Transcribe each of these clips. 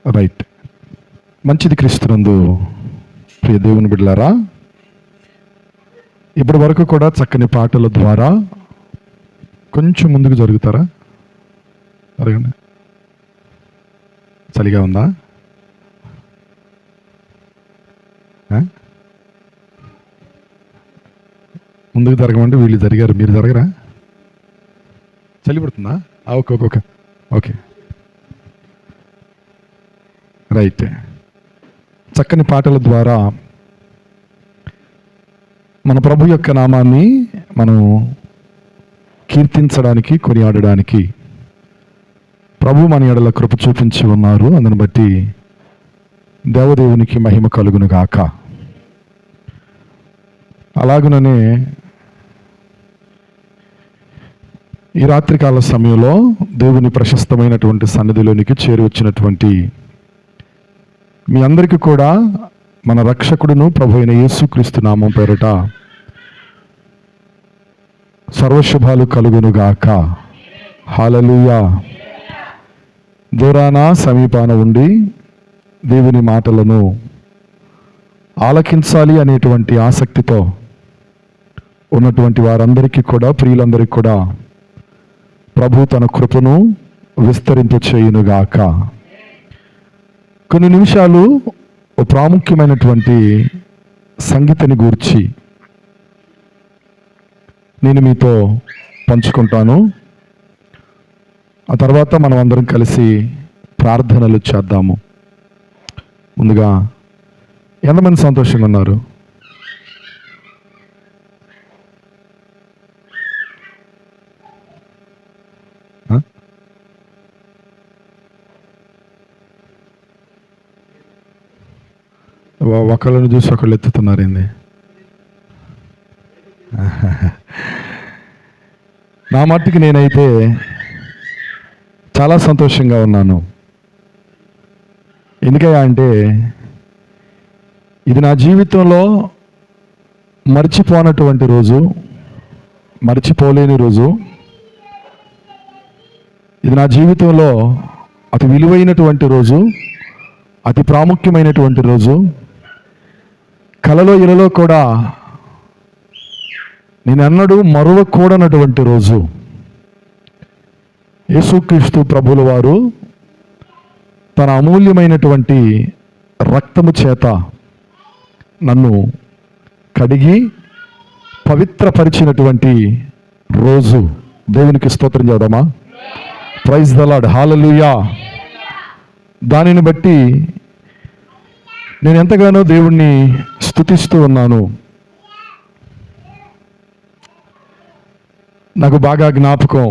Right. మంచిది క్రీస్తునందు ప్రియ దేవుని బిడ్డలారా, ఇప్పటి వరకు కూడా చక్కని పాటల ద్వారా కొంచెం ముందుకు జరుగుతారా? అడగండి. చలిగా ఉందా? ముందుకు జరగమంటే వీళ్ళు జరిగారు, మీరు జరగరా? చలి పడుతుందా? Okay okay okay okay right. చక్కని పాటల ద్వారా మన ప్రభు యొక్క నామాన్ని మనం కీర్తించడానికి, కొనియాడడానికి ప్రభు మన ఎడల కృప చూపించి ఉన్నారు. అందుని బట్టి దేవదేవునికి మహిమ కలుగును గాక. అలాగుననే ఈ రాత్రికాల సమయంలో దేవుని ప్రశస్తమైనటువంటి సన్నిధిలోనికి చేరి వచ్చినటువంటి మీ అందరికీ కూడా మన రక్షకుడును ప్రభు అయిన యేసుక్రీస్తు నామం పేరిట సర్వశుభాలు కలుగునుగాక. హల్లెలూయా. దూరాన సమీపాన ఉండి దేవుని మాటలను ఆలకించాలి అనేటువంటి ఆసక్తితో ఉన్నటువంటి వారందరికీ కూడా, ప్రియులందరికీ కూడా ప్రభు తన కృపను విస్తరింప చేయునుగాక. కొన్ని నిమిషాలు ప్రాముఖ్యమైనటువంటి సంగతిని గూర్చి నేను మీతో పంచుకుంటాను. ఆ తర్వాత మనం అందరం కలిసి ప్రార్థనలు చేద్దాము. ముందుగా ఎంతమంది సంతోషంగా ఉన్నారు? ఒకళ్ళని చూసి ఒకళ్ళు ఎత్తుతున్నారు ఏంది? నా మట్టుకు నేనైతే చాలా సంతోషంగా ఉన్నాను. ఎందుకయ్యా అంటే ఇది నా జీవితంలో మర్చిపోనటువంటి రోజు, మర్చిపోలేని రోజు. ఇది నా జీవితంలో అతి విలువైనటువంటి రోజు, అతి ప్రాముఖ్యమైనటువంటి రోజు. కలలో ఇలలో కూడా నేను అన్నడు మరువకూడనటువంటి రోజు. యేసుక్రీస్తు ప్రభువుల వారు తన అమూల్యమైనటువంటి రక్తము చేత నన్ను కడిగి పవిత్రపరిచినటువంటి రోజు. దేవునికి స్తోత్రం చేద్దామా? Praise the Lord. హల్లెలూయా. దానిని బట్టి నేను ఎంతగానో దేవుణ్ణి స్తుతిస్తూ ఉన్నాను. నాకు బాగా జ్ఞాపకం,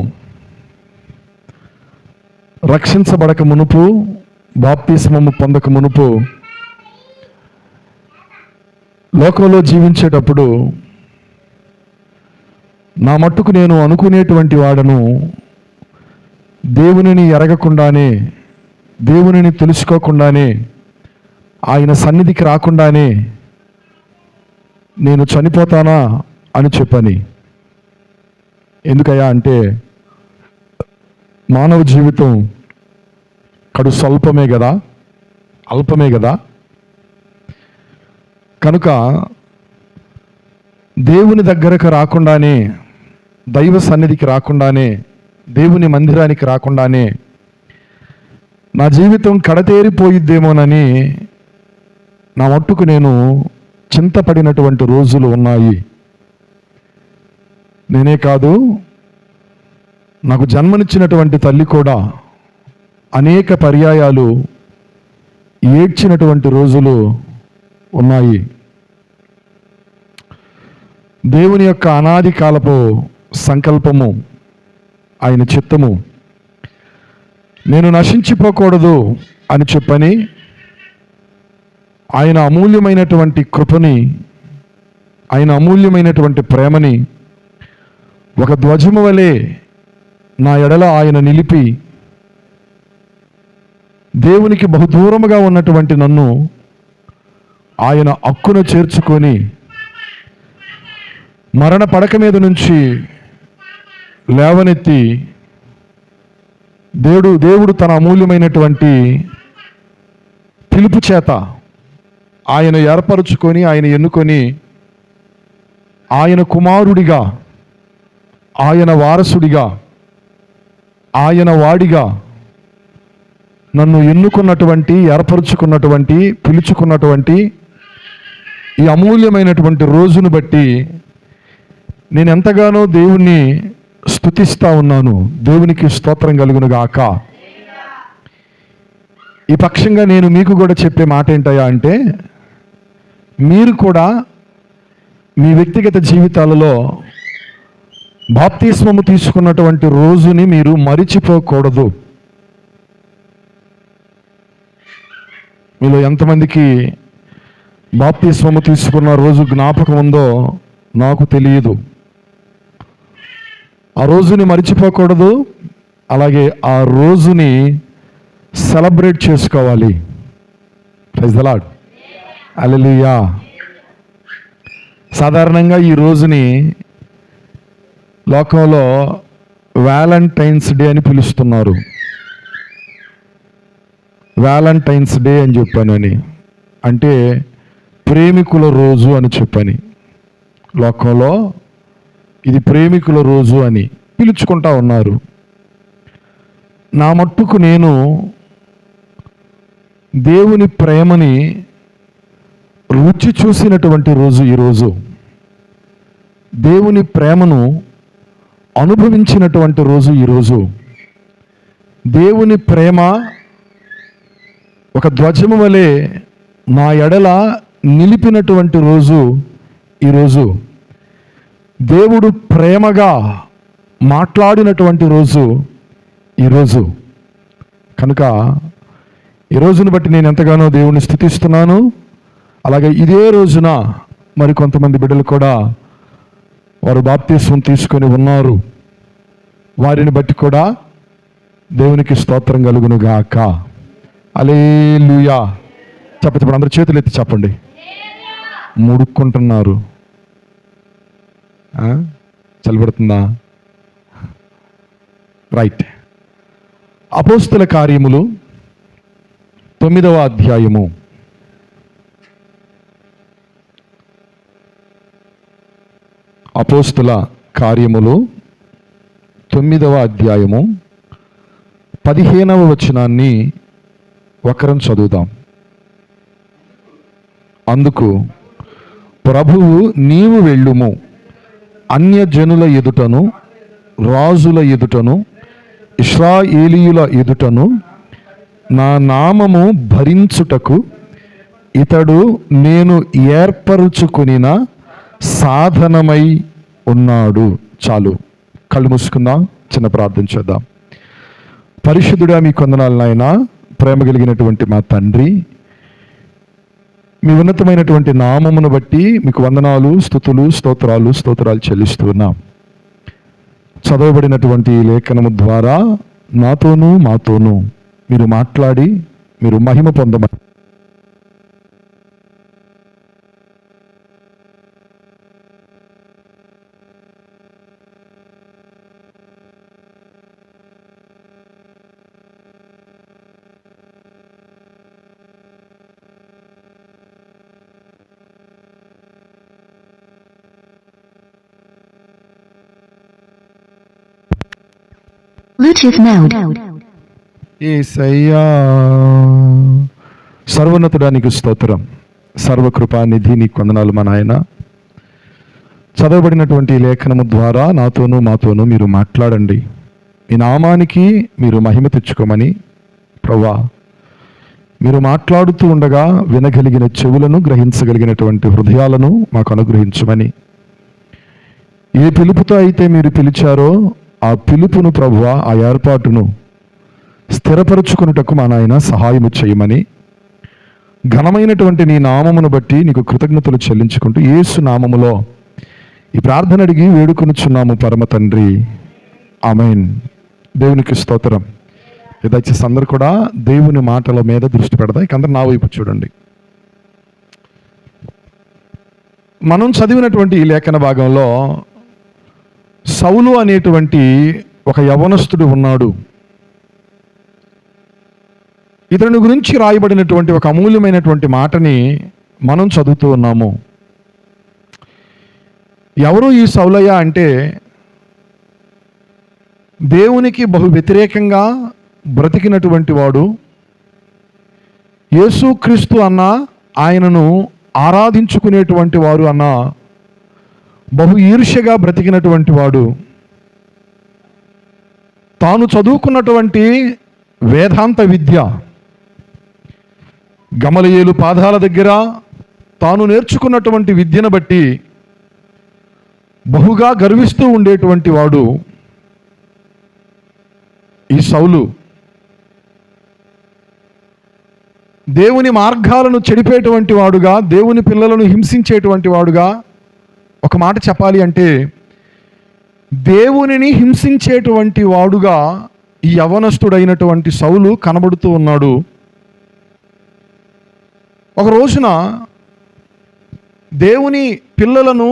రక్షించబడక మునుపు, బాప్తిస్మము పొందక మునుపు లోకంలో జీవించేటప్పుడు నా మట్టుకు నేను అనుకునేటువంటి వాడను, దేవునిని ఎరగకుండానే, దేవునిని తెలుసుకోకుండానే, ఆయన సన్నిధికి రాకుండానే నేను చనిపోతానా అని చెప్పని. ఎందుకయ్యా అంటే మానవ జీవితం కడు స్వల్పమే కదా, అల్పమే కదా. కనుక దేవుని దగ్గరకు రాకుండానే, దైవ సన్నిధికి రాకుండానే, దేవుని మందిరానికి రాకుండానే నా జీవితం కడతేరిపోయిద్దేమోనని నా మట్టుకు నేను చింతపడినటువంటి రోజులు ఉన్నాయి. నేనే కాదు, నాకు జన్మనిచ్చినటువంటి తల్లి కూడా అనేక పర్యాయాలు ఏడ్చినటువంటి రోజులు ఉన్నాయి. దేవుని యొక్క అనాది కాలపు సంకల్పము, ఆయన చిత్తము నేను నశించిపోకూడదు అని చెప్పని, ఆయన అమూల్యమైనటువంటి కృపని, ఆయన అమూల్యమైనటువంటి ప్రేమని ఒక ధ్వజము వలె నా ఎడల ఆయన నిలిపి, దేవునికి బహుదూరముగా ఉన్నటువంటి నన్ను ఆయన హక్కున చేర్చుకొని మరణ పడక మీద నుంచి లేవనెత్తి దేవుడు తన అమూల్యమైనటువంటి పిలుపు చేత ఆయన ఏర్పరచుకొని, ఆయన ఎన్నుకొని, ఆయన కుమారుడిగా, ఆయన వారసుడిగా, ఆయన వాడిగా నన్ను ఎన్నుకున్నటువంటి, ఏర్పరచుకున్నటువంటి, పిలుచుకున్నటువంటి ఈ అమూల్యమైనటువంటి రోజును బట్టి నేను ఎంతగానో దేవుణ్ణి స్తుతిస్తా ఉన్నాను. దేవునికి స్తోత్రం కలుగును గాక. ఈ పక్షంగా నేను మీకు కూడా చెప్పే మాట ఏంటయ్యా అంటే, మీరు కూడా మీ వ్యక్తిగత జీవితాలలో బాప్తిస్మము తీసుకున్నటువంటి రోజుని మీరు మరిచిపోకూడదు. మీలో ఎంతమందికి బాప్తిస్మము తీసుకున్న రోజు జ్ఞాపకం ఉందో నాకు తెలియదు. ఆ రోజుని మరిచిపోకూడదు. అలాగే ఆ రోజుని సెలబ్రేట్ చేసుకోవాలి. Praise the Lord. హల్లెలూయా. సాధారణంగా ఈ రోజుని లోకంలో వ్యాలంటైన్స్ డే అని పిలుస్తున్నారు. వ్యాలంటైన్స్ డే అని చెప్పానని అంటే ప్రేమికుల రోజు అని చెప్పని, లోకంలో ఇది ప్రేమికుల రోజు అని పిలుచుకుంటా ఉన్నారు. నా మట్టుకు నేను దేవుని ప్రేమని రుచి చూసినటువంటి రోజు ఈరోజు. దేవుని ప్రేమను అనుభవించినటువంటి రోజు ఈరోజు. దేవుని ప్రేమ ఒక ధ్వజము వలె నా ఎడల నిలిపినటువంటి రోజు ఈరోజు. దేవుడు ప్రేమగా మాట్లాడినటువంటి రోజు ఈరోజు. కనుక ఈ రోజును బట్టి నేను ఎంతగానో దేవుణ్ణి స్తుతిస్తున్నాను. అలాగే ఇదే రోజున మరి కొంతమంది బిడ్డలు కూడా వారు బాప్తిస్మం తీసుకొని ఉన్నారు. వారిని బట్టి కూడా దేవునికి స్తోత్రం కలుగును గాక. హల్లెలూయా. చెప్పండి, అందరూ చేతులు ఎత్తి చెప్పండి. ముడుక్కుంటున్నారు. చలిపెడుతుందా? రైట్. అపోస్తుల కార్యములు 9వ అధ్యాయము. అపోస్తుల కార్యములు 9వ అధ్యాయము 15వ వచనాన్ని ఒకరం చదువుదాం. అందుకు ప్రభువు, నీవు వెళ్ళుము, అన్యజనుల ఎదుటను, రాజుల ఎదుటను, ఇశ్రాయేలీయుల ఎదుటను నా నామము భరించుటకు ఇతడు నేను ఏర్పరుచుకొనిన సాధనమై ఉన్నాడు. చాలు, కళ్ళు మూసుకుందాం, చిన్న ప్రార్థన చేద్దాం. పరిశుద్ధుడా, మీ కొందనాలు నాయనా, ప్రేమ కలిగినటువంటి మా తండ్రి, మీ ఉన్నతమైనటువంటి నామమును బట్టి మీకు వందనాలు, స్తుతులు, స్తోత్రాలు చెల్లిస్తున్నాం. చదవబడినటువంటి లేఖనము ద్వారా నాతోనూ మాతోనూ మీరు మాట్లాడి మీరు మహిమ పొందమని Bluetooth mode. యేసయ్యా. సర్వోన్నతుడానికి స్తోత్రం, సర్వకృపానిధి నీకు వందనాలు మా నాయన. చదవబడినటువంటి లేఖనము ద్వారా నాతోనూ మాతోనూ మీరు మాట్లాడండి. మీ నామానికి మీరు మహిమ తెచ్చుకోమని ప్రభువా, మీరు మాట్లాడుతూ ఉండగా వినగలిగిన చెవులను, గ్రహించగలిగినటువంటి హృదయాలను మాకు అనుగ్రహించమని, ఏ పిలుపుతో అయితే మీరు పిలిచారో ఆ పిలుపును ప్రభువా, ఆ ఏర్పాటును స్థిరపరచుకున్నటకు మా నాయన సహాయము చేయమని, ఘనమైనటువంటి నీ నామమును బట్టి నీకు కృతజ్ఞతలు చెల్లించుకుంటూ యేసు నామములో ఈ ప్రార్థన అడిగి వేడుకొనుచున్నాము పరమ తండ్రి, ఆమేన్. దేవునికి స్తోత్రం. దయచేసి అందరూ కూడా దేవుని మాటల మీద దృష్టి పెడతాయి. ఇక అందరూ నా వైపు చూడండి. మనం చదివినటువంటి ఈ లేఖన భాగంలో సౌలు అనేటువంటి ఒక యవనస్తుడు ఉన్నాడు. ఇతని గురించి రాయబడినటువంటి ఒక అమూల్యమైనటువంటి మాటని మనం చదువుతూ ఉన్నాము. ఎవరు ఈ సౌలయ్య అంటే, దేవునికి బహు వ్యతిరేకంగా బ్రతికినటువంటి వాడు, యేసుక్రీస్తు అన్న ఆయనను ఆరాధించుకునేటువంటి వారు అన్న బహు ఈర్ష్యగా బ్రతికినటువంటి వాడు, తాను చదువుకున్నటువంటి వేదాంత విద్య, గమలియేలు పాదాల దగ్గర తాను నేర్చుకున్నటువంటి విద్యను బట్టి బహుగా గర్విస్తూ ఉండేటువంటి వాడు ఈ సౌలు. దేవుని మార్గాలను చెడిపేటువంటి వాడుగా, దేవుని పిల్లలను హింసించేటువంటి వాడుగా, ఒక మాట చెప్పాలి అంటే దేవునిని హింసించేటువంటి వాడుగా ఈ యవనస్తుడైనటువంటి సౌలు కనబడుతూ ఉన్నాడు. ఒక రోజున దేవుని పిల్లలను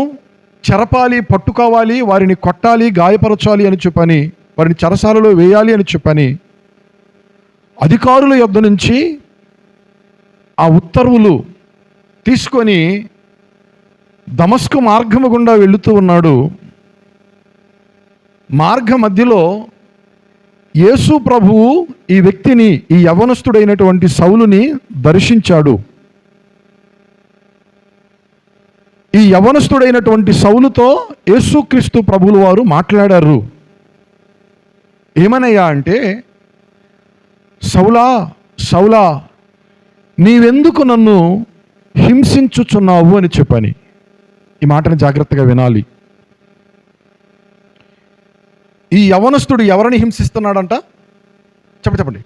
చెరపాలి, పట్టుకోవాలి, వారిని కొట్టాలి, గాయపరచాలి అని చెప్పని, వారిని చెరసాలలో వేయాలి అని చెప్పని అధికారుల యొద్ద నుంచి ఆ ఉత్తర్వులు తీసుకొని దమస్కు మార్గము గుండా వెళుతూ ఉన్నాడు. మార్గ మధ్యలో యేసు ప్రభువు ఈ వ్యక్తిని, ఈ యవనస్తుడైనటువంటి సౌలుని దర్శించాడు. ఈ యవనస్తుడైనటువంటి సౌలుతో యేసుక్రీస్తు ప్రభువుల వారు మాట్లాడారు. ఏమనయ్యా అంటే, సౌలా సౌలా, నీవెందుకు నన్ను హింసించుచున్నావు అని చెప్పని. ఈ మాటను జాగ్రత్తగా వినాలి. ఈ యవనస్తుడు ఎవరిని హింసిస్తున్నాడంట? చెప్పండి.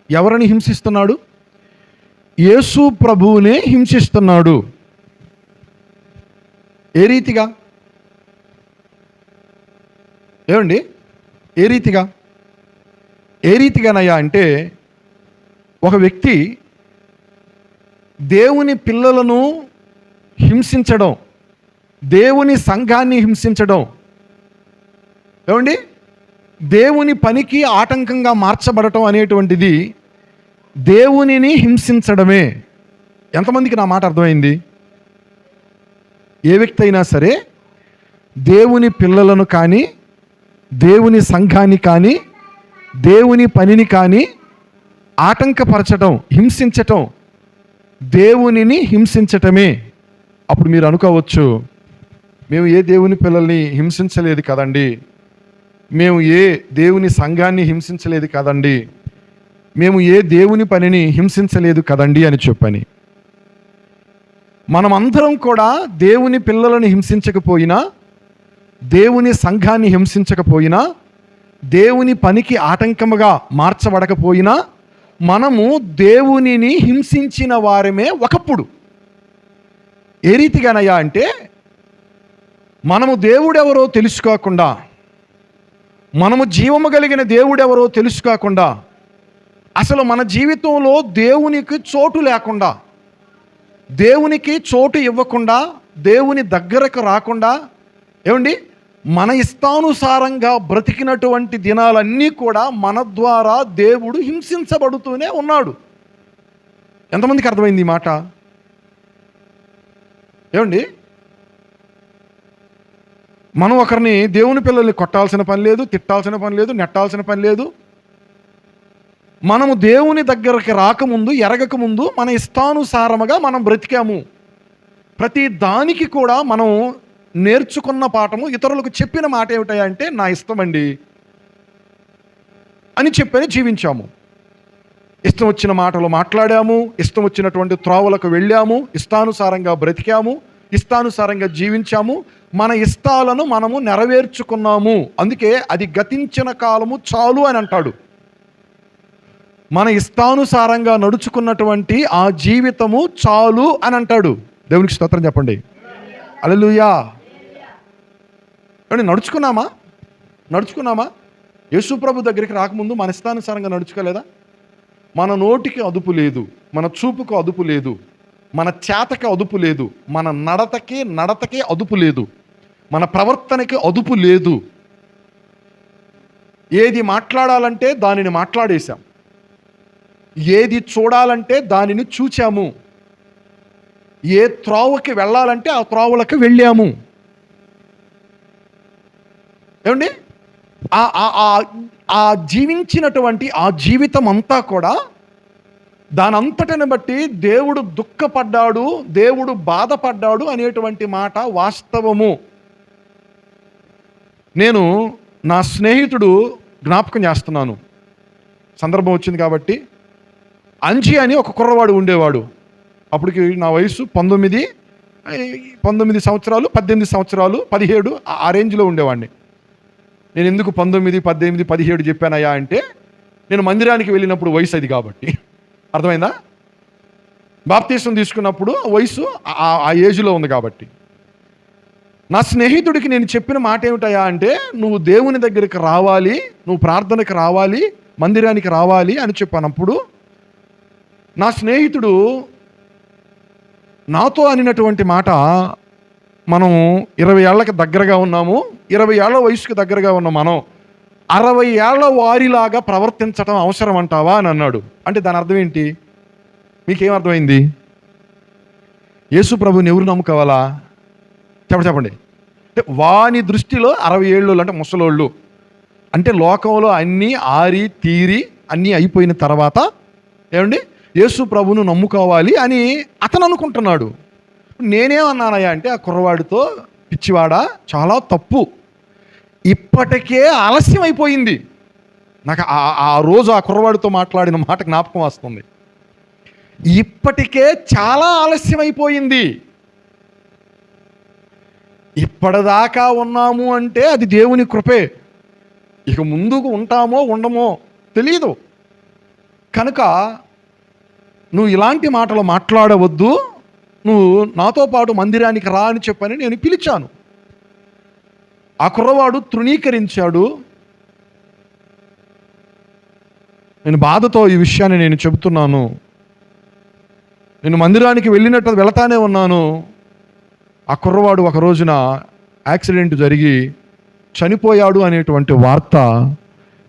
ఎవరిని హింసిస్తున్నాడు? యేసు ప్రభువునే హింసిస్తున్నాడు. ఏ రీతిగా? ఏమండి, ఏ రీతిగా? ఏ రీతిగానయ్యా అంటే, ఒక వ్యక్తి దేవుని పిల్లలను హింసించడం, దేవుని సంఘాన్ని హింసించడం, ఏమండి, దేవుని పనికి ఆటంకంగా మార్చబడటం అనేటువంటిది దేవునిని హింసించడమే. ఎంతమందికి నా మాట అర్థమైంది? ఏ వ్యక్తి అయినా సరే దేవుని పిల్లలను కానీ, దేవుని సంఘాన్ని కానీ, దేవుని పనిని కానీ ఆటంకపరచటం, హింసించటం దేవునిని హింసించటమే. అప్పుడు మీరు అనుకోవచ్చు, మేము ఏ దేవుని పిల్లల్ని హింసించలేదు కదండి, మేము ఏ దేవుని సంఘాన్ని హింసించలేదు కదండి, మేము ఏ దేవుని పనిని హింసించలేదు కదండి అని చెప్పని. మనమందరం కూడా దేవుని పిల్లలను హింసించకపోయినా, దేవుని సంఘాన్ని హింసించకపోయినా, దేవుని పనికి ఆటంకముగా మార్చబడకపోయినా, మనము దేవునిని హింసించిన వారమే ఒకప్పుడు. ఏ రీతిగానయ్యా అంటే, మనము దేవుడెవరో తెలుసుకోకుండా, మనము జీవము కలిగిన దేవుడెవరో తెలుసుకోకుండా, అసలు మన జీవితంలో దేవునికి చోటు లేకుండా, దేవునికి చోటు ఇవ్వకుండా, దేవుని దగ్గరకు రాకుండా, ఏమండి, మన ఇష్టానుసారంగా బ్రతికినటువంటి దినాలన్నీ కూడా మన ద్వారా దేవుడు హింసించబడుతూనే ఉన్నాడు. ఎంతమందికి అర్థమైంది ఈ మాట? ఏమండి, మనం ఒకరిని, దేవుని పిల్లల్ని కొట్టాల్సిన పని లేదు, తిట్టాల్సిన పని లేదు, నెట్టాల్సిన పని లేదు. మనము దేవుని దగ్గరికి రాకముందు, ఎరగకముందు మన ఇష్టానుసారముగా మనం బ్రతికాము. ప్రతి దానికి కూడా మనం నేర్చుకున్న పాఠము, ఇతరులకు చెప్పిన మాట ఏమిటంటే, నా ఇష్టమండి అని చెప్పని జీవించాము. ఇష్టం వచ్చిన మాటలు మాట్లాడాము, ఇష్టం వచ్చినటువంటి త్రోవలకు వెళ్ళాము, ఇష్టానుసారంగా బ్రతికాము, ఇష్టానుసారంగా జీవించాము, మన ఇష్టాలను మనము నెరవేర్చుకున్నాము. అందుకే అది గతించిన కాలము చాలు అని అంటాడు. మన ఇష్టానుసారంగా నడుచుకున్నటువంటి ఆ జీవితము చాలు అని అంటాడు. దేవునికి స్తోత్రం చెప్పండి. హల్లెలూయా. అంటే నడుచుకున్నామా? యేసు ప్రభు దగ్గరికి రాకముందు మన ఇష్టానుసారంగా నడుచుకోలేదా? మన నోటికి అదుపు లేదు, మన చూపుకు అదుపు లేదు, మన చేతకి అదుపు లేదు, మన నడతకి అదుపు లేదు, మన ప్రవర్తనకి అదుపు లేదు. ఏది మాట్లాడాలంటే దానిని మాట్లాడేశాం. ఏది చూడాలంటే దానిని చూచాము, ఏ త్రోవకి వెళ్ళాలంటే ఆ త్రోవలకు వెళ్ళాము. ఏమండి, ఆ జీవించినటువంటి ఆ జీవితం అంతా కూడా దానంతటిని బట్టి దేవుడు దుఃఖపడ్డాడు, దేవుడు బాధపడ్డాడు అనేటువంటి మాట వాస్తవము. నేను నా స్నేహితుడు జ్ఞాపకం చేస్తున్నాను, సందర్భం వచ్చింది కాబట్టి. అంజి అని ఒక కుర్రవాడు ఉండేవాడు. అప్పటికి నా వయసు 19 సంవత్సరాలు, 18 సంవత్సరాలు, 17 ఆ రేంజ్లో ఉండేవాడిని. నేను ఎందుకు 19, 18, 17 చెప్పానయ్యా అంటే, నేను మందిరానికి వెళ్ళినప్పుడు వయసు అది కాబట్టి. అర్థమైందా? బాప్తీసం తీసుకున్నప్పుడు వయసు ఆ ఏజ్లో ఉంది కాబట్టి. నా స్నేహితుడికి నేను చెప్పిన మాట ఏమిటయ్యా అంటే, నువ్వు దేవుని దగ్గరికి రావాలి, నువ్వు ప్రార్థనకి రావాలి, మందిరానికి రావాలి అని చెప్పినప్పుడు నా స్నేహితుడు నాతో అనినటువంటి మాట, మనం 20 ఏళ్ళకి దగ్గరగా ఉన్నాము, 20 ఏళ్ల వయసుకి దగ్గరగా ఉన్న మనం 60 ఏళ్ల వారిలాగా ప్రవర్తించడం అవసరం అంటావా అని అన్నాడు. అంటే దాని అర్థం ఏంటి? మీకేం అర్థమైంది? యేసు ప్రభుని ఎవరు నమ్ముకోవాలా? చెప్పండి. అంటే వాని దృష్టిలో 60 ఏళ్ళు అంటే ముసలోళ్ళు, అంటే లోకంలో అన్నీ ఆరి తీరి అన్నీ అయిపోయిన తర్వాత ఏమండి యేసు ప్రభును నమ్ముకోవాలి అని అతను అనుకుంటున్నాడు. నేనేమన్నానయ్యా అంటే ఆ కుర్రవాడితో, పిచ్చివాడా, చాలా తప్పు, ఇప్పటికే ఆలస్యం అయిపోయింది. నాకు ఆ రోజు ఆ కుర్రవాడితో మాట్లాడిన మాట జ్ఞాపకం వస్తుంది. ఇప్పటికే చాలా ఆలస్యం అయిపోయింది. ఇప్పటిదాకా ఉన్నాము అంటే అది దేవుని కృపే. ఇక ముందుకు ఉంటామో ఉండమో తెలియదు. కనుక నువ్వు ఇలాంటి మాటలు మాట్లాడవద్దు, నువ్వు నాతో పాటు మందిరానికి రా అని చెప్పని నేను పిలిచాను. ఆ కుర్రవాడు తృణీకరించాడు. నేను బాధతో ఈ విషయాన్ని నేను చెబుతున్నాను. నేను మందిరానికి వెళ్తానే ఉన్నాను. ఆ కుర్రవాడు ఒక రోజున యాక్సిడెంట్ జరిగి చనిపోయాడు అనేటువంటి వార్త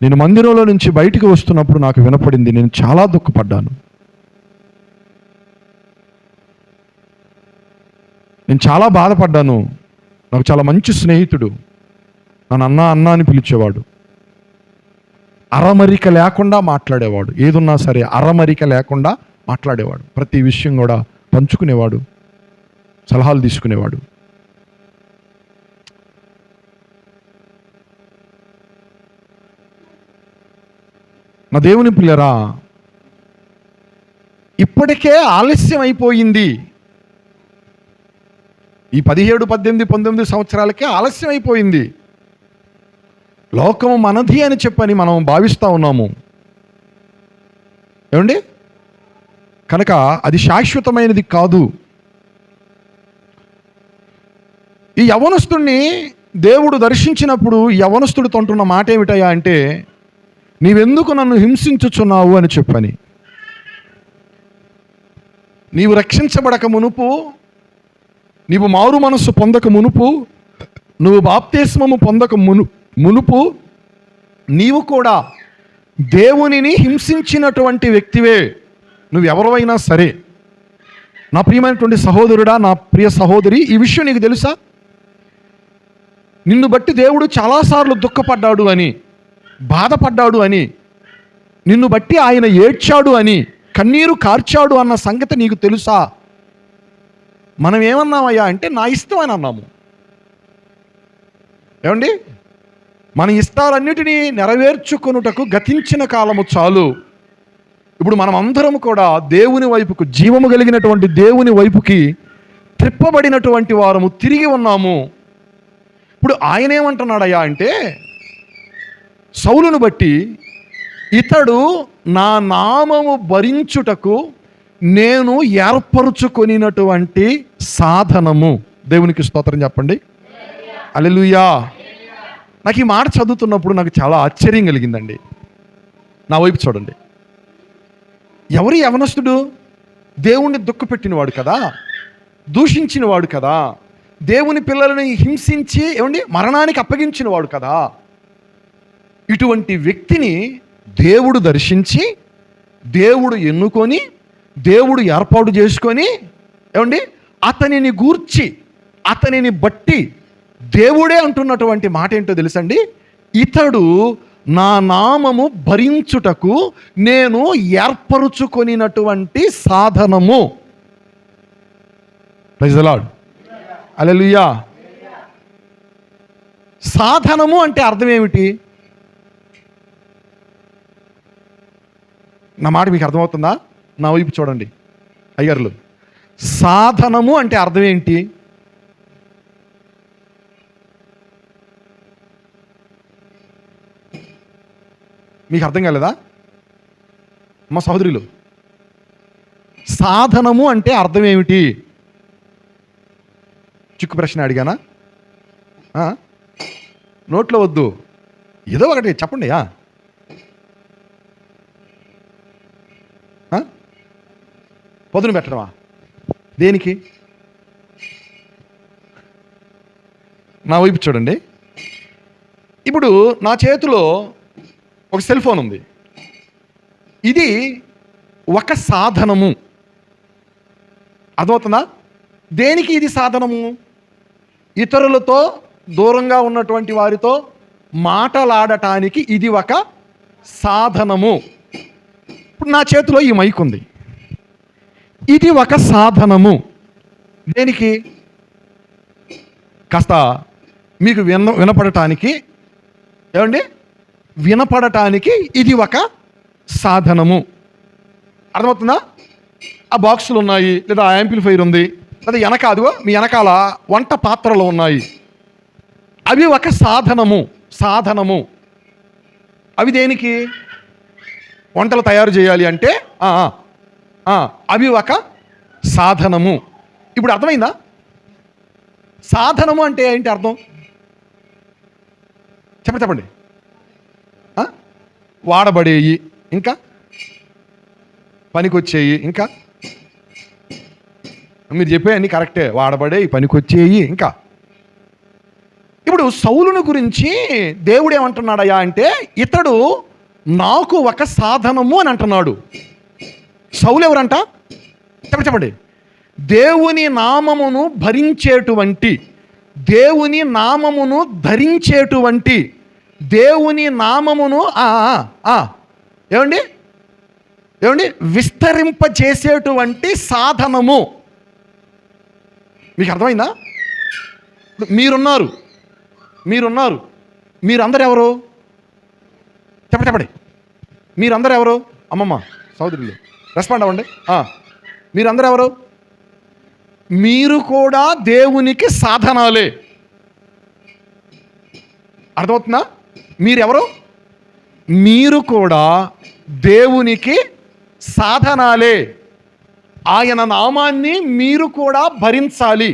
నేను మందిరంలో నుంచి బయటికి వస్తున్నప్పుడు నాకు వినపడింది. నేను చాలా దుఃఖపడ్డాను. నేను చాలా బాధపడ్డాను. నాకు చాలా మంచి స్నేహితుడు, నన్ను అన్నా అని పిలిచేవాడు. అరమరిక లేకుండా మాట్లాడేవాడు. ఏదున్నా సరే అరమరిక లేకుండా మాట్లాడేవాడు. ప్రతి విషయం కూడా పంచుకునేవాడు, సలహాలు తీసుకునేవాడు. నా దేవుని పిల్లరా, ఇప్పటికే ఆలస్యం అయిపోయింది. ఈ 17, 18, 19 సంవత్సరాలకే ఆలస్యం అయిపోయింది. లోకము మనది అని చెప్పని మనం భావిస్తూ ఉన్నాము. ఏమండి? కనుక అది శాశ్వతమైనది కాదు. ఈ యవనస్తుడిని దేవుడు దర్శించినప్పుడు యవనస్తుడితో అంటున్న మాట ఏమిటయ్యా అంటే, నీవెందుకు నన్ను హింసించుచున్నావు అని చెప్పని. నీవు రక్షించబడక మునుపు, నీవు మారు మనస్సు పొందక మునుపు, నువ్వు బాప్తిస్మము పొందక మునుపు నీవు కూడా దేవునిని హింసించినటువంటి వ్యక్తివే. నువ్వెవరైనా సరే, నా ప్రియమైనటువంటి సహోదరుడా, నా ప్రియ సహోదరి, ఈ విషయం నీకు తెలుసా? నిన్ను బట్టి దేవుడు చాలాసార్లు దుఃఖపడ్డాడు అని, బాధపడ్డాడు అని, నిన్ను బట్టి ఆయన ఏడ్చాడు అని, కన్నీరు కార్చాడు అన్న సంగతి నీకు తెలుసా? మనం ఏమన్నామయ్యా అంటే, నా ఇష్టం అని అన్నాము. ఏమండి? మన ఇష్టాలన్నిటినీ నెరవేర్చుకొనుటకు గతించిన కాలము చాలు. ఇప్పుడు మనం అందరం కూడా దేవుని వైపుకు, జీవము కలిగినటువంటి దేవుని వైపుకి త్రిప్పబడినటువంటి వారము తిరిగి ఉన్నాము. ఇప్పుడు ఆయన ఏమంటున్నాడయ్యా అంటే, సౌలును బట్టి ఇతడు నా నామము భరించుటకు నేను ఏర్పరుచుకొనినటువంటి సాధనము. దేవునికి స్తోత్రం చెప్పండి. హల్లెలూయా. నాకు ఈ మాట చదువుతున్నప్పుడు నాకు చాలా ఆశ్చర్యం కలిగిందండి. నా వైపు చూడండి. ఎవరు యవనస్తుడు? దేవుణ్ణి దుఃఖపెట్టినవాడు కదా, దూషించినవాడు కదా, దేవుని పిల్లలని హింసించి ఏమండి మరణానికి అప్పగించినవాడు కదా. ఇటువంటి వ్యక్తిని దేవుడు దర్శించి దేవుడు ఎన్నుకొని, దేవుడు ఏర్పాటు చేసుకొని, ఏమండి, అతనిని గూర్చి, అతనిని బట్టి దేవుడే అంటున్నటువంటి మాట ఏంటో తెలుసండి? ఇతడు నా నామము భరించుటకు నేను ఏర్పరుచుకొనినటువంటి సాధనము. Praise the Lord. హల్లెలూయా. సాధనము అంటే అర్థం ఏమిటి? నా మాట మీకు అర్థమవుతుందా? నా వైపు చూడండి అయ్యర్లు. సాధనము అంటే అర్థం ఏంటి? మీకు అర్థం కాలేదా మా సహోదరులు? సాధనము అంటే అర్థం ఏమిటి? చిక్కు ప్రశ్న అడిగానా? నోట్లో వద్దు, ఏదో ఒకటి చెప్పండి. పొదును పెట్టడమా? దేనికి? నా వైపు చూడండి. ఇప్పుడు నా చేతిలో ఒక సెల్ ఫోన్ ఉంది. ఇది ఒక సాధనము. అర్థమవుతుందా? దేనికి ఇది సాధనము? ఇతరులతో, దూరంగా ఉన్నటువంటి వారితో మాటలాడటానికి ఇది ఒక సాధనము. ఇప్పుడు నా చేతిలో ఈ మైక్ ఉంది. ఇది ఒక సాధనము. దేనికి? కాస్త మీకు వినపడటానికి, ఏమండి, వినపడటానికి ఇది ఒక సాధనము. అర్థమవుతుందా? ఆ బాక్సులు ఉన్నాయి, లేదా యాంప్లిఫైర్ ఉంది, లేదా వెనకాదుగో మీ వెనకాల వంట పాత్రలు ఉన్నాయి. అవి ఒక సాధనము. సాధనము అవి దేనికి? వంటలు తయారు చేయాలి అంటే అవి ఒక సాధనము. ఇప్పుడు అర్థమైందా? సాధనము అంటే ఏంటి అర్థం? చెప్పండి. వాడబడేయి, ఇంకా పనికొచ్చేయి, ఇంకా మీరు చెప్పేవన్నీ కరెక్టే. వాడబడేయి, పనికొచ్చేయి, ఇంకా. ఇప్పుడు సౌలును గురించి దేవుడు ఏమంటున్నాడయ్యా అంటే, ఇతడు నాకు ఒక సాధనము అని అంటున్నాడు. సౌలు ఎవరంట? చెప్పండి. దేవుని నామమును భరించేటువంటి, దేవుని నామమును ధరించేటువంటి, దేవుని నామమును ఏమండి విస్తరింపజేసేటువంటి సాధనము. మీకు అర్థమైందా? మీరున్నారు. మీరందరూ ఎవరు? చెప్పండి. మీరందరూ ఎవరు? అమ్మమ్మ, సోదరులు రెస్పాండ్ అవ్వండి. మీరందరూ ఎవరు? మీరు కూడా దేవునికి సాధనాలే. అర్థమవుతుందా? మీరెవరు? మీరు కూడా దేవునికి సాధనాలే. ఆయన నామాన్ని మీరు కూడా భరించాలి.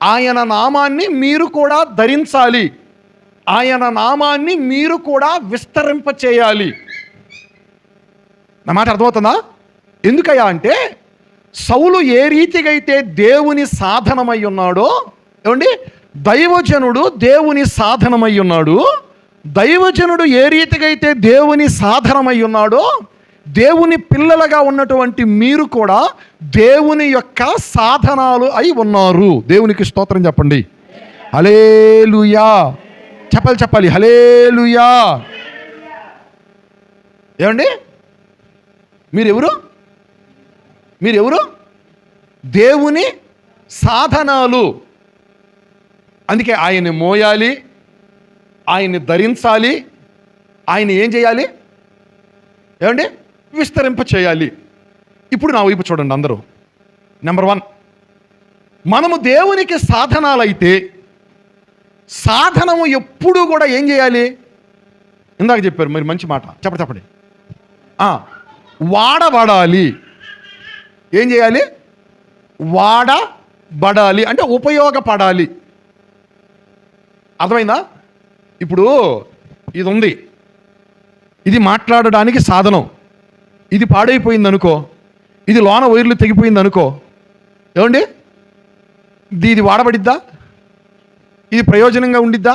ఆయన నామాన్ని మీరు కూడా ధరించాలి. ఆయన నామాన్ని మీరు కూడా విస్తరింప చేయాలి. నా మాట అర్థమవుతుందా? ఎందుకయ్యా అంటే, సౌలు ఏ రీతిగా అయితే దేవుని సాధనమై ఉన్నాడో, ఏమండి, దైవజనుడు దేవుని సాధనమై ఉన్నాడు. దైవజనుడు ఏ రీతిగా అయితే దేవుని సాధనమై ఉన్నాడో, దేవుని పిల్లలుగా ఉన్నటువంటి మీరు కూడా దేవుని యొక్క సాధనాలు అయి ఉన్నారు. దేవునికి స్తోత్రం చెప్పండి. హల్లెలూయా. చెప్పాలి. హల్లెలూయా. ఏమండి, మీరెవరు? దేవుని సాధనాలు. అందుకే ఆయన్ని మోయాలి, ఆయన్ని ధరించాలి, ఆయన ఏం చేయాలి? ఏమండి, విస్తరింప చేయాలి. ఇప్పుడు నా వైపు చూడండి అందరూ. నెంబర్ 1, మనము దేవునికి సాధనాలైతే సాధనము ఎప్పుడు కూడా ఏం చేయాలి? ఇందాక చెప్పారు మరి, మంచి మాట. చెప్పండి. వాడబడాలి. ఏం చేయాలి? వాడబడాలి అంటే ఉపయోగపడాలి. అర్థమైందా? ఇప్పుడు ఇది ఉంది, ఇది మాట్లాడడానికి సాధనం. ఇది పాడైపోయింది అనుకో, ఇది లోన వైర్లు తెగిపోయింది అనుకో, ఏమండి, ఇది వాడబడిద్దా? ఇది ప్రయోజనంగా ఉండిద్దా?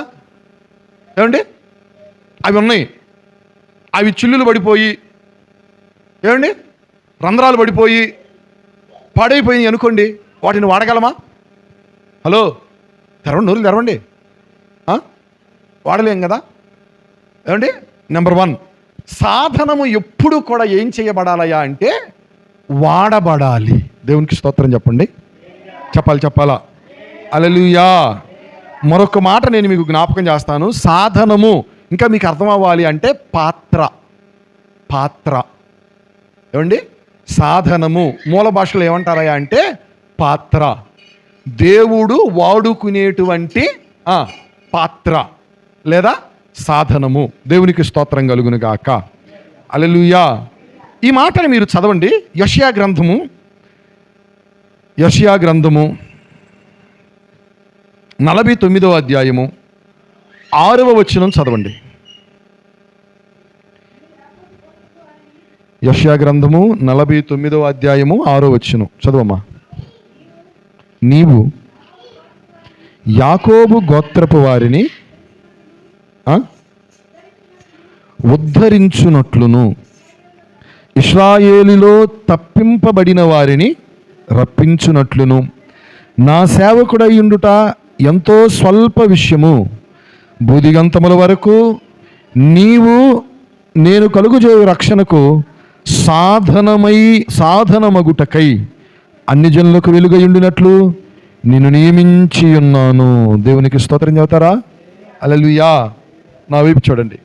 ఏమండి, అవి ఉన్నాయి, అవి చిల్లులు పడిపోయి ఏమండి, రంధ్రాలు పడిపోయి పాడైపోయి అనుకోండి, వాటిని వాడగలమా? హలో, తెరవండి, నోరు తెరవండి. వాడలేం కదా. ఏమండి, నెంబర్ 1, సాధనము ఎప్పుడు కూడా ఏం చేయబడాలయా అంటే వాడబడాలి. దేవునికి స్తోత్రం చెప్పండి. చెప్పాలా? హల్లెలూయా. మరొక మాట నేను మీకు జ్ఞాపకం చేస్తాను. సాధనము ఇంకా మీకు అర్థం అవ్వాలి అంటే పాత్ర. ఏమండి, సాధనము మూల భాషలో ఏమంటారయ్యా అంటే పాత్ర. దేవుడు వాడుకునేటువంటి పాత్ర లేదా సాధనము. దేవునికి స్తోత్రం కలుగును గాక. హల్లెలూయా. ఈ మాటని మీరు చదవండి. యెషయా గ్రంథము 49వ అధ్యాయము 6వ వచనం చదవండి. యెషయా గ్రంథము 49వ అధ్యాయము 6వ వచనం చదవమ్మా. నీవు యాకోబు గోత్రపు వారిని ఉద్ధరించునట్లును ఇశ్రాయేలులో తప్పింపబడిన వారిని రప్పించునట్లును నా సేవకుడైయుండుట ఎంతో స్వల్ప విషయము. బూదిగంతముల వరకు నీవు నేను కలుగుజేయు రక్షణకు సాధనమగుటకై అన్ని జనులకు వెలుగయుండినట్లు నిన్ను నియమించి ఉన్నాను. దేవునికి స్తోత్రం చెబుతారా? హల్లెలూయా. నా వైపు చూడండి.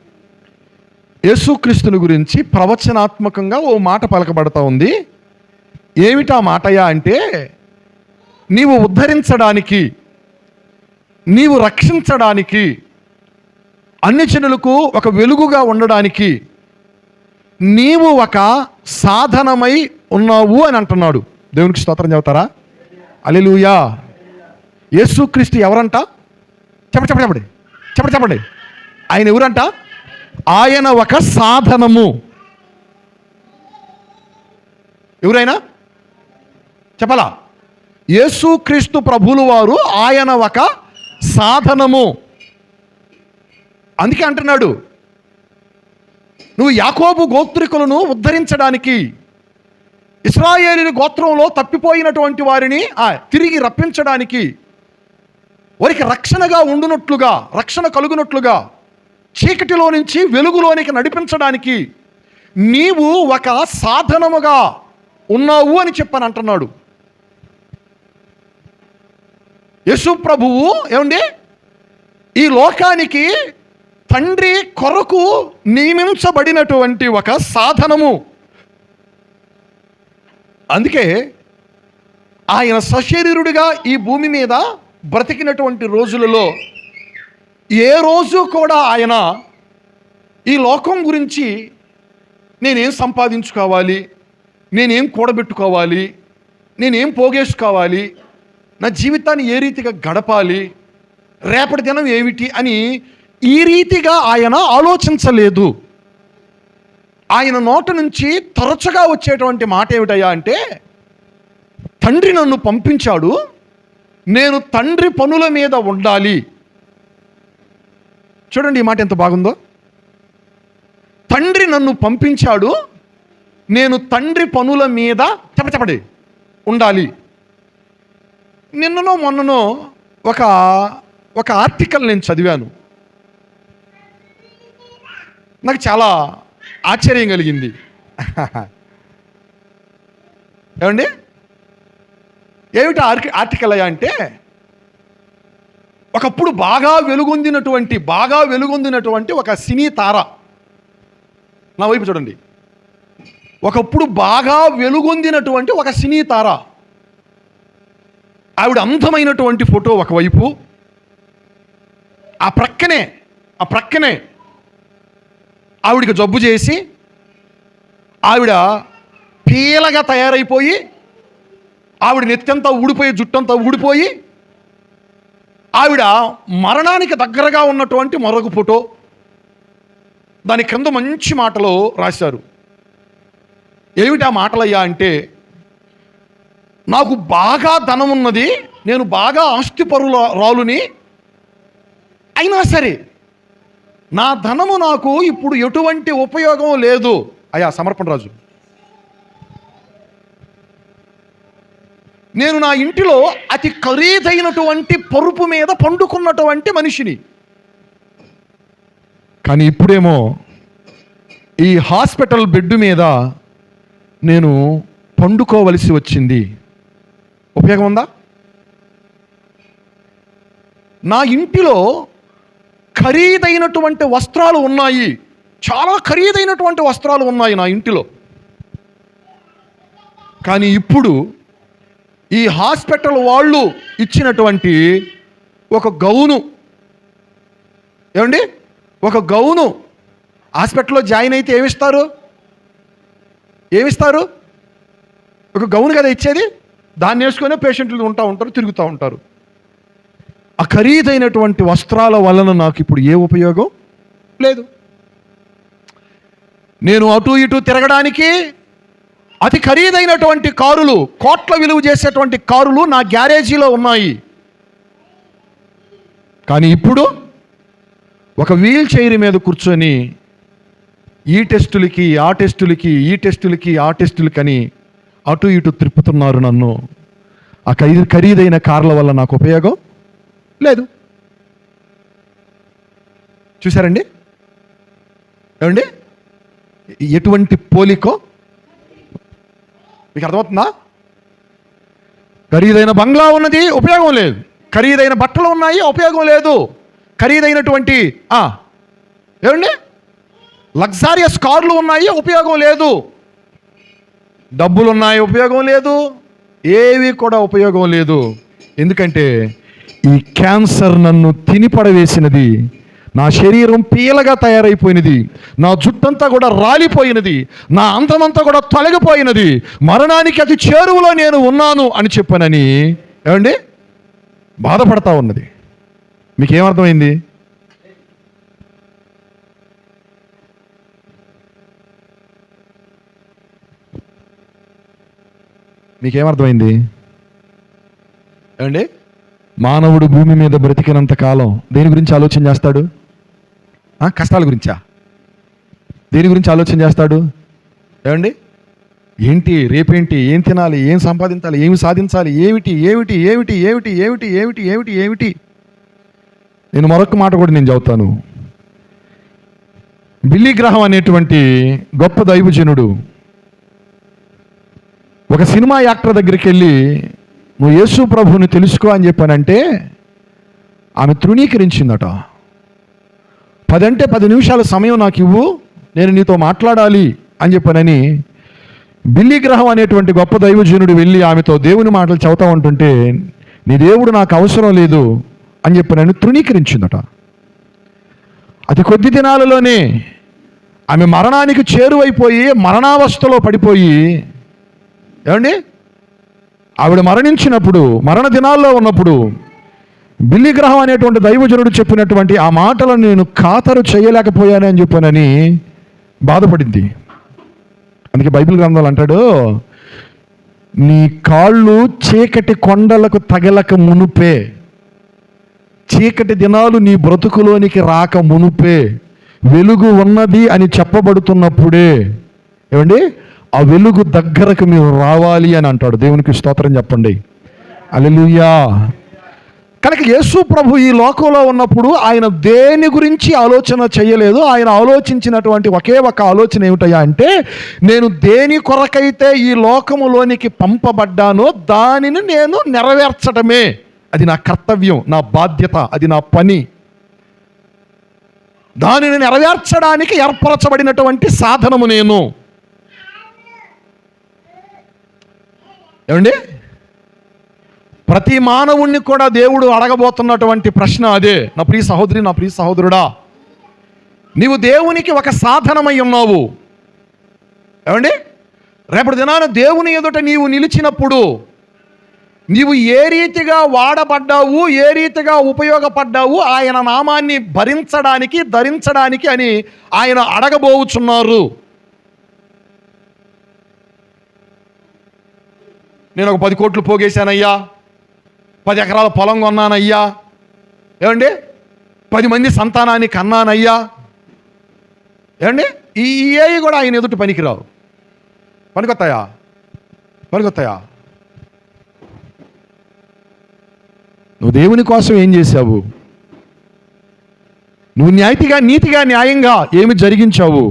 యేసుక్రీస్తుని గురించి ప్రవచనాత్మకంగా ఓ మాట పలకబడతా ఉంది. ఏమిటా మాటయా అంటే నీవు ఉద్ధరించడానికి, నీవు రక్షించడానికి, అన్ని జనులకు ఒక వెలుగుగా ఉండడానికి నీవు ఒక సాధనమై ఉన్నావు అని అంటున్నాడు. దేవునికి స్తోత్రం చెబుతారా? హల్లెలూయా. యేసుక్రీస్తు ఎవరంట? చెప్పండి. ఆయన ఎవరంట? ఆయన ఒక సాధనము. ఎవరైనా చెప్పాలా? యేసుక్రీస్తు ప్రభువుల వారు ఆయన ఒక సాధనము. అందుకే అంటున్నాడు, నువ్వు యాకోబు గోత్రికులను ఉద్ధరించడానికి, ఇశ్రాయేలు గోత్రంలో తప్పిపోయినటువంటి వారిని తిరిగి రప్పించడానికి, వారికి రక్షణగా ఉండునట్లుగా, రక్షణ కలుగునట్లుగా, చీకటిలో నుంచి వెలుగులోనికి నడిపించడానికి నీవు ఒక సాధనముగా ఉన్నావు అని చెప్పని అంటున్నాడు. యేసు ప్రభువు ఏమండి ఈ లోకానికి తండ్రి కొరకు నియమించబడినటువంటి ఒక సాధనము. అందుకే ఆయన సశరీరుడిగా ఈ భూమి మీద బ్రతికినటువంటి రోజులలో ఏ రోజు కూడా ఆయన ఈ లోకం గురించి నేనేం సంపాదించుకోవాలి, నేనేం కూడబెట్టుకోవాలి, నేనేం పోగేసుకోవాలి, నా జీవితాన్ని ఏ రీతిగా గడపాలి, రేపటి దినం ఏమిటి అని ఈ రీతిగా ఆయన ఆలోచించలేదు. ఆయన నోట నుంచి తరచుగా వచ్చేటువంటి మాట ఏమిటయ్యా అంటే తండ్రి నన్ను పంపించాడు, నేను తండ్రి పనుల మీద ఉండాలి. చూడండి ఈ మాట ఎంత బాగుందో. తండ్రి నన్ను పంపించాడు, నేను తండ్రి పనుల మీద చెప్పండి ఉండాలి. నిన్ననో మొన్ననో ఒక ఆర్టికల్ నేను చదివాను. నాకు చాలా ఆశ్చర్యం కలిగింది. ఏమండి, ఏమిటి ఆర్టికల్ అయ్యా అంటే ఒకప్పుడు బాగా వెలుగొందినటువంటి ఒక సినీ తార, నా వైపు చూడండి, ఒకప్పుడు బాగా వెలుగొందినటువంటి ఒక సినీ తార, ఆవిడ అందమైనటువంటి ఫోటో ఒకవైపు, ఆ ప్రక్కనే ఆవిడికి జబ్బు చేసి ఆవిడ పీలగా తయారైపోయి, ఆవిడ నెత్తంతా ఊడిపోయి, జుట్టంతా ఊడిపోయి, ఆవిడ మరణానికి దగ్గరగా ఉన్నటువంటి మరొక ఫోటో, దాని కింద మంచి మాటలో రాశారు. ఏమిటి ఆ మాటలయ్యా అంటే నాకు బాగా ధనం ఉన్నది, నేను బాగా ఆస్తిపరురాలుని, అయినా సరే నా ధనము నాకు ఇప్పుడు ఎటువంటి ఉపయోగం లేదు. అయ్యా సమర్పణ రాజు, నేను నా ఇంటిలో అతి ఖరీదైనటువంటి పరుపు మీద పండుకున్నటువంటి మనిషిని. కానీ ఇప్పుడేమో ఈ హాస్పిటల్ బెడ్ మీద నేను పండుకోవలసి వచ్చింది. ఉపయోగం ఉందా? నా ఇంటిలో ఖరీదైనటువంటి వస్త్రాలు ఉన్నాయి, చాలా ఖరీదైనటువంటి వస్త్రాలు ఉన్నాయి నా ఇంటిలో. కానీ ఇప్పుడు ఈ హాస్పిటల్ వాళ్ళు ఇచ్చినటువంటి ఒక గౌను, ఏమండి, ఒక గౌను, హాస్పిటల్లో జాయిన్ అయితే ఏమిస్తారు? ఒక గౌను కదా ఇచ్చేది. దాన్ని వేసుకొని పేషెంట్లు ఉంటారు, తిరుగుతూ ఉంటారు. ఆ ఖరీదైనటువంటి వస్త్రాల వలన నాకు ఇప్పుడు ఏ ఉపయోగం లేదు. నేను అటు ఇటు తిరగడానికి అతి ఖరీదైనటువంటి కారులు, కోట్ల విలువ చేసేటువంటి కారులు నా గ్యారేజీలో ఉన్నాయి. కానీ ఇప్పుడు ఒక వీల్ చైర్ మీద కూర్చొని ఈ టెస్టులకి ఆ టెస్టులకి అని అటు ఇటు తిప్పుతున్నారు నన్ను. ఆ ఖరీదైన కార్ల వల్ల నాకు ఉపయోగం లేదు. చూసారండి ఏమండి ఎటువంటి పోలికో? మీకు అర్థమవుతుందా? ఖరీదైన బంగ్లా ఉన్నది, ఉపయోగం లేదు. ఖరీదైన బట్టలు ఉన్నాయి, ఉపయోగం లేదు. ఖరీదైనటువంటి ఏమండి లగ్జారియస్ కార్లు ఉన్నాయి, ఉపయోగం లేదు. డబ్బులు ఉన్నాయి, ఉపయోగం లేదు. ఏవి కూడా ఉపయోగం లేదు. ఎందుకంటే ఈ క్యాన్సర్ నన్ను తినిపడవేసినది. నా శరీరం పీలగా తయారైపోయినది, నా జుట్టంతా కూడా రాలిపోయినది, నా అంతమంతా కూడా తొలగిపోయినది, మరణానికి అతి చేరువలో నేను ఉన్నాను అని చెప్పానని ఏమండి బాధపడతా ఉన్నది. మీకేమర్థమైంది? మీకేమర్థమైంది ఏమండి? మానవుడు భూమి మీద బ్రతికినంత కాలం దేని గురించి ఆలోచన చేస్తాడు? కష్టాల గురించా? దేని గురించి ఆలోచన చేస్తాడు ఏమండి? ఏంటి రేపేంటి, ఏం తినాలి, ఏం సంపాదించాలి, ఏమి సాధించాలి, ఏమిటి ఏమిటి ఏమిటి ఏమిటి ఏమిటి ఏమిటి ఏమిటి ఏమిటి నేను మరొక మాట కూడా నేను చెబుతాను. బిల్లీ గ్రహం అనేటువంటి గొప్ప దైవజనుడు ఒక సినిమా యాక్టర్ దగ్గరికి వెళ్ళి నువ్వు యేసు ప్రభువుని తెలుసుకో అని చెప్పానంటే ఆమె తృణీకరించిందట. 10 నిమిషాల సమయం నాకు ఇవ్వు, నేను నీతో మాట్లాడాలి అని చెప్పానని బిల్లీ గ్రహం అనేటువంటి గొప్ప దైవజనుడు వెళ్ళి ఆమెతో దేవుని మాటలు చెబుతా ఉంటుంటే నీ దేవుడు నాకు అవసరం లేదు అని చెప్పానని తృణీకరించిందట. అతి కొద్ది దినాలలోనే ఆమె మరణానికి చేరువైపోయి మరణావస్థలో పడిపోయి ఏమండి ఆవిడ మరణించినప్పుడు, మరణ దినాల్లో ఉన్నప్పుడు బిల్లీ గ్రహం అనేటువంటి దైవజనుడు చెప్పినటువంటి ఆ మాటలను నేను ఖాతరు చేయలేకపోయాను అని చెప్పానని బాధపడింది. అందుకే బైబిల్ గ్రంథాలు అంటాడు, నీ కాళ్ళు చీకటి కొండలకు తగలక మునుపే, చీకటి దినాలు నీ బ్రతుకులోనికి రాక మునుపే వెలుగు ఉన్నది అని చెప్పబడుతున్నప్పుడే ఏమండి ఆ వెలుగు దగ్గరకు మీరు రావాలి అని అంటాడు. దేవునికి స్తోత్రం చెప్పండి. హల్లెలూయా. కనుక యేసు ప్రభు ఈ లోకంలో ఉన్నప్పుడు ఆయన దేని గురించి ఆలోచన చేయలేదు. ఆయన ఆలోచించినటువంటి ఒకే ఒక ఆలోచన ఏమిటయ్యా అంటే, నేను దేని కొరకైతే ఈ లోకములోనికి పంపబడ్డానో దానిని నేను నెరవేర్చడమే. అది నా కర్తవ్యం, నా బాధ్యత, అది నా పని. దానిని నెరవేర్చడానికి ఏర్పరచబడినటువంటి సాధనము నేను. ఏమండి ప్రతి మానవుణ్ణి కూడా దేవుడు అడగబోతున్నటువంటి ప్రశ్న అదే. నా ప్రియ సహోదరి, నా ప్రియ సహోదరుడా, నీవు దేవునికి ఒక సాధనమై ఉన్నావు. ఏమండి రేపటి దినాన దేవుని ఎదుట నీవు నిలిచినప్పుడు నీవు ఏ రీతిగా వాడబడ్డావు, ఏ రీతిగా ఉపయోగపడ్డావు ఆయన నామాన్ని భరించడానికి, ధరించడానికి అని ఆయన అడగబోచున్నారు. నేను ఒక 10 కోట్లు పోగేశానయ్యా, 10 ఎకరాల పొలం కొన్నానయ్యా, ఏమండి 10 మంది సంతానాన్ని కన్నానయ్యా, ఏమండి ఈ కూడా ఆయన ఎదుటి పనికిరావు. పనికొత్తాయా? నువ్వు దేవుని కోసం ఏం చేశావు? నువ్వు నీతిగా న్యాయంగా ఏమి జరిగించావు?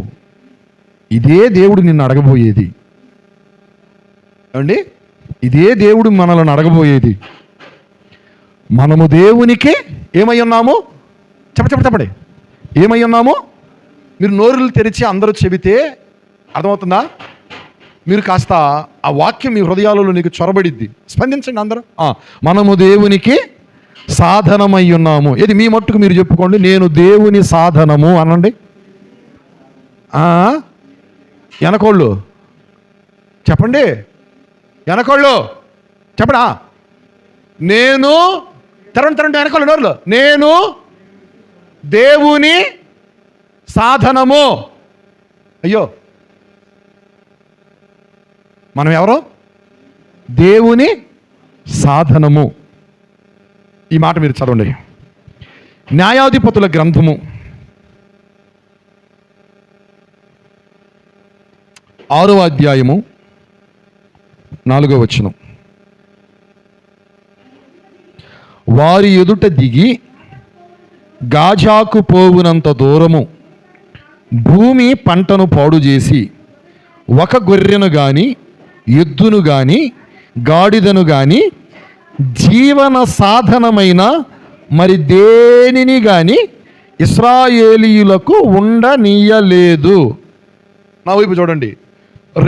ఇదే దేవుడు నిన్ను అడగబోయేది. ఏమండి, ఇదే దేవుడు మనల్ని అడగబోయేది. మనము దేవునికి ఏమై ఉన్నాము? చెప్పండి ఏమై ఉన్నాము? మీరు నోరులు తెరిచి అందరూ చెబితే అర్థమవుతుందా? మీరు కాస్త ఆ వాక్యం మీ హృదయాలలో నీకు చొరబడిద్ది. స్పందించండి అందరూ. మనము దేవునికి సాధనమై ఉన్నాము. ఇది మీ మట్టుకు మీరు చెప్పుకోండి, నేను దేవుని సాధనము అనండి. వెనకోళ్ళు చెప్పండి, వెనకోళ్ళు చెప్పడా. నేను తెరండి వెనకోళ్ళు నోరులో, నేను దేవుని సాధనము. అయ్యో, మనం ఎవరు? దేవుని సాధనము. ఈ మాట మీరు చదవండి. న్యాయాధిపతుల గ్రంథము 6వ అధ్యాయము 4వ వచనం. వారి ఎదుట దిగి గాజాకు పోవునంత దూరము భూమి పంటను పాడు చేసి ఒక గొర్రెను గాని ఎద్దును గాని గాడిదను గాని జీవన సాధనమైన మరి దేనిని గాని ఇశ్రాయేలీయులకు ఉండనీయలేదు. నా వైపు చూడండి.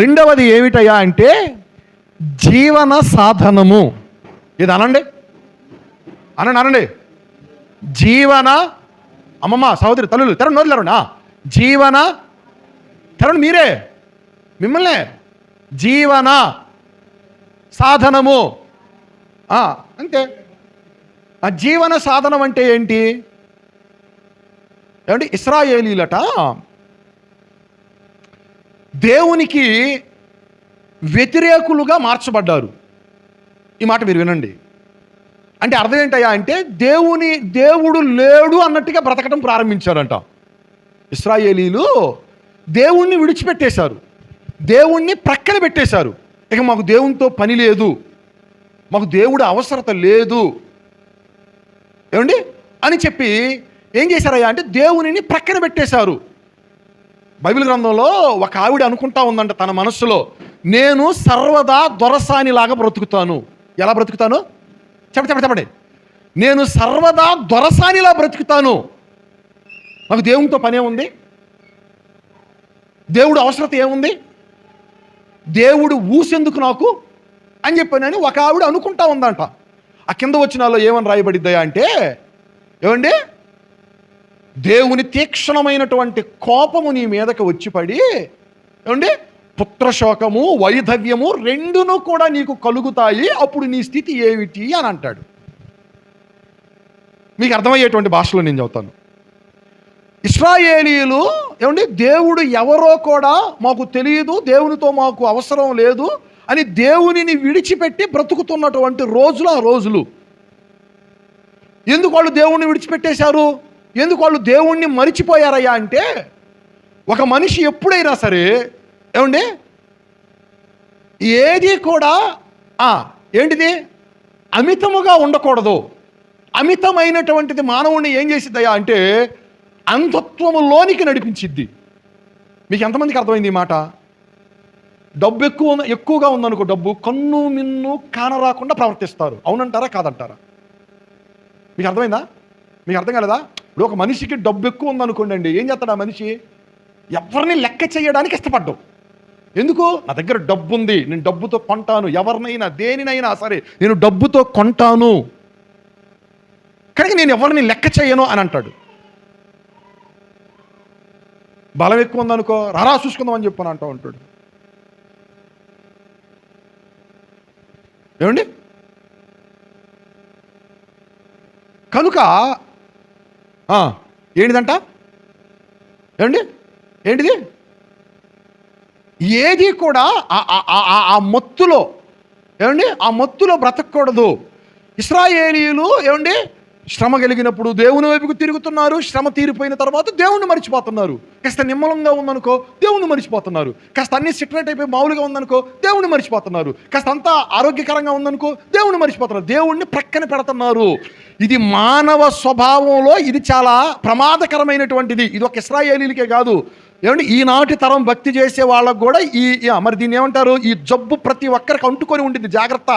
రెండవది ఏమిటయ్యా అంటే జీవన సాధనము. ఇది అనండి, అనండి. జీవన, అమ్మమ్మ సహోదరి తల్లులు తెరండి, నోరులేరండి. జీవన తెరండి, మీరే మిమ్మల్నే. జీవన సాధనము అంతే. ఆ జీవన సాధనం అంటే ఏంటి? ఏమంటే ఇశ్రాయేలీలట దేవునికి వ్యతిరేకులుగా మార్చబడ్డారు. ఈ మాట మీరు వినండి. అంటే అర్థం ఏంటయ్యా అంటే దేవుడు లేడు అన్నట్టుగా బ్రతకడం ప్రారంభించారంట. ఇశ్రాయేలీలు దేవుణ్ణి విడిచిపెట్టేశారు, దేవుణ్ణి ప్రక్కన పెట్టేశారు. ఇక మాకు దేవునితో పని లేదు, మాకు దేవుడు అవసరత లేదు ఏమండి అని చెప్పి ఏం చేశారయ్యా అంటే దేవునిని ప్రక్కన పెట్టేశారు. బైబిల్ గ్రంథంలో ఒక ఆవిడ అనుకుంటా ఉందంట తన మనస్సులో, నేను సర్వదా దొరసానిలాగా బ్రతుకుతాను. ఎలా బ్రతుకుతాను? చెప్పండి. నేను సర్వదా దొరసానిలా బ్రతుకుతాను, నాకు దేవునితో పనే ఉంది, దేవుడు అవసరత ఏముంది, దేవుడు ఊసెందుకు నాకు అని చెప్పానని ఒక ఆవిడ అనుకుంటా ఉందంట. ఆ కింద వచ్చినాలో ఏమని రాయబడిద్దాయా అంటే, ఏమండి దేవుని తీక్షణమైనటువంటి కోపము నీ మీదకి వచ్చి పడి ఏమండి పుత్రశోకము వైధవ్యము రెండును కూడా నీకు కలుగుతాయి, అప్పుడు నీ స్థితి ఏమిటి అని అంటాడు. మీకు అర్థమయ్యేటువంటి భాషలో నేను చెబుతాను. ఇశ్రాయేలీయులు ఏమండి దేవుడు ఎవరో కూడా మాకు తెలియదు, దేవునితో మాకు అవసరం లేదు అని దేవునిని విడిచిపెట్టి బ్రతుకుతున్నటువంటి రోజులు ఆ రోజులు. ఎందుకు వాళ్ళు దేవుణ్ణి విడిచిపెట్టేశారు? ఎందుకు వాళ్ళు దేవుణ్ణి మరిచిపోయారయ్యా అంటే, ఒక మనిషి ఎప్పుడైనా సరే ఏమండి ఏది కూడా ఏంటిది అమితముగా ఉండకూడదు. అమితమైనటువంటిది మానవుడిని ఏం చేసిద్దయ్యా అంటే అంధత్వములోనికి నడిపించిద్ది. మీకు ఎంతమందికి అర్థమైంది ఈ మాట? డబ్బు ఎక్కువగా ఉందనుకో, డబ్బు కన్ను మిన్ను కానరాకుండా ప్రవర్తిస్తారు. అవునంటారా కాదంటారా? మీకు అర్థమైందా? మీకు అర్థం కాలేదా? ఇప్పుడు ఒక మనిషికి డబ్బు ఎక్కువ ఉందనుకోండి అండి, ఏం చేస్తాడు ఆ మనిషి? ఎవరిని లెక్క చేయడానికి ఇష్టపడ్డావు. ఎందుకు? నా దగ్గర డబ్బు ఉంది, నేను డబ్బుతో కొంటాను, ఎవరినైనా దేనినైనా సరే నేను డబ్బుతో కొంటాను కనుక నేను ఎవరిని లెక్క చేయను అని అంటాడు. బలం ఎక్కువ ఉందనుకో, రారా చూసుకుందాం అని చెప్పని అంటూ ఉంటాడు. ఏమండి కనుక ఏంటిదంట? ఏమండి ఏంటిది? ఏది కూడా ఆ మత్తులో ఏమండి ఆ మత్తులో బ్రతకూడదు. ఇశ్రాయేలీయులు ఏమండి శ్రమ కలిగినప్పుడు దేవుని వైపుకు తిరుగుతున్నారు, శ్రమ తీరిపోయిన తర్వాత దేవుణ్ణి మర్చిపోతున్నారు. కాస్త నిమ్మలంగా ఉందనుకో దేవుణ్ణి మర్చిపోతున్నారు. కాస్త అన్ని సిట్రేట్ అయిపోయి మామూలుగా ఉందనుకో దేవుణ్ణి మర్చిపోతున్నారు. కాస్త అంతా ఆరోగ్యకరంగా ఉందనుకో దేవుణ్ణి మర్చిపోతున్నారు. దేవుణ్ణి ప్రక్కన పెడుతున్నారు. ఇది మానవ స్వభావంలో ఇది చాలా ప్రమాదకరమైనటువంటిది. ఇది ఒక ఇశ్రాయేలీలకే కాదు, ఏమంటే ఈనాటి తరం భక్తి చేసే వాళ్ళకు కూడా మరి దీన్ని ఏమంటారు, ఈ జబ్బు ప్రతి ఒక్కరికి అంటుకొని ఉంటుంది. జాగ్రత్త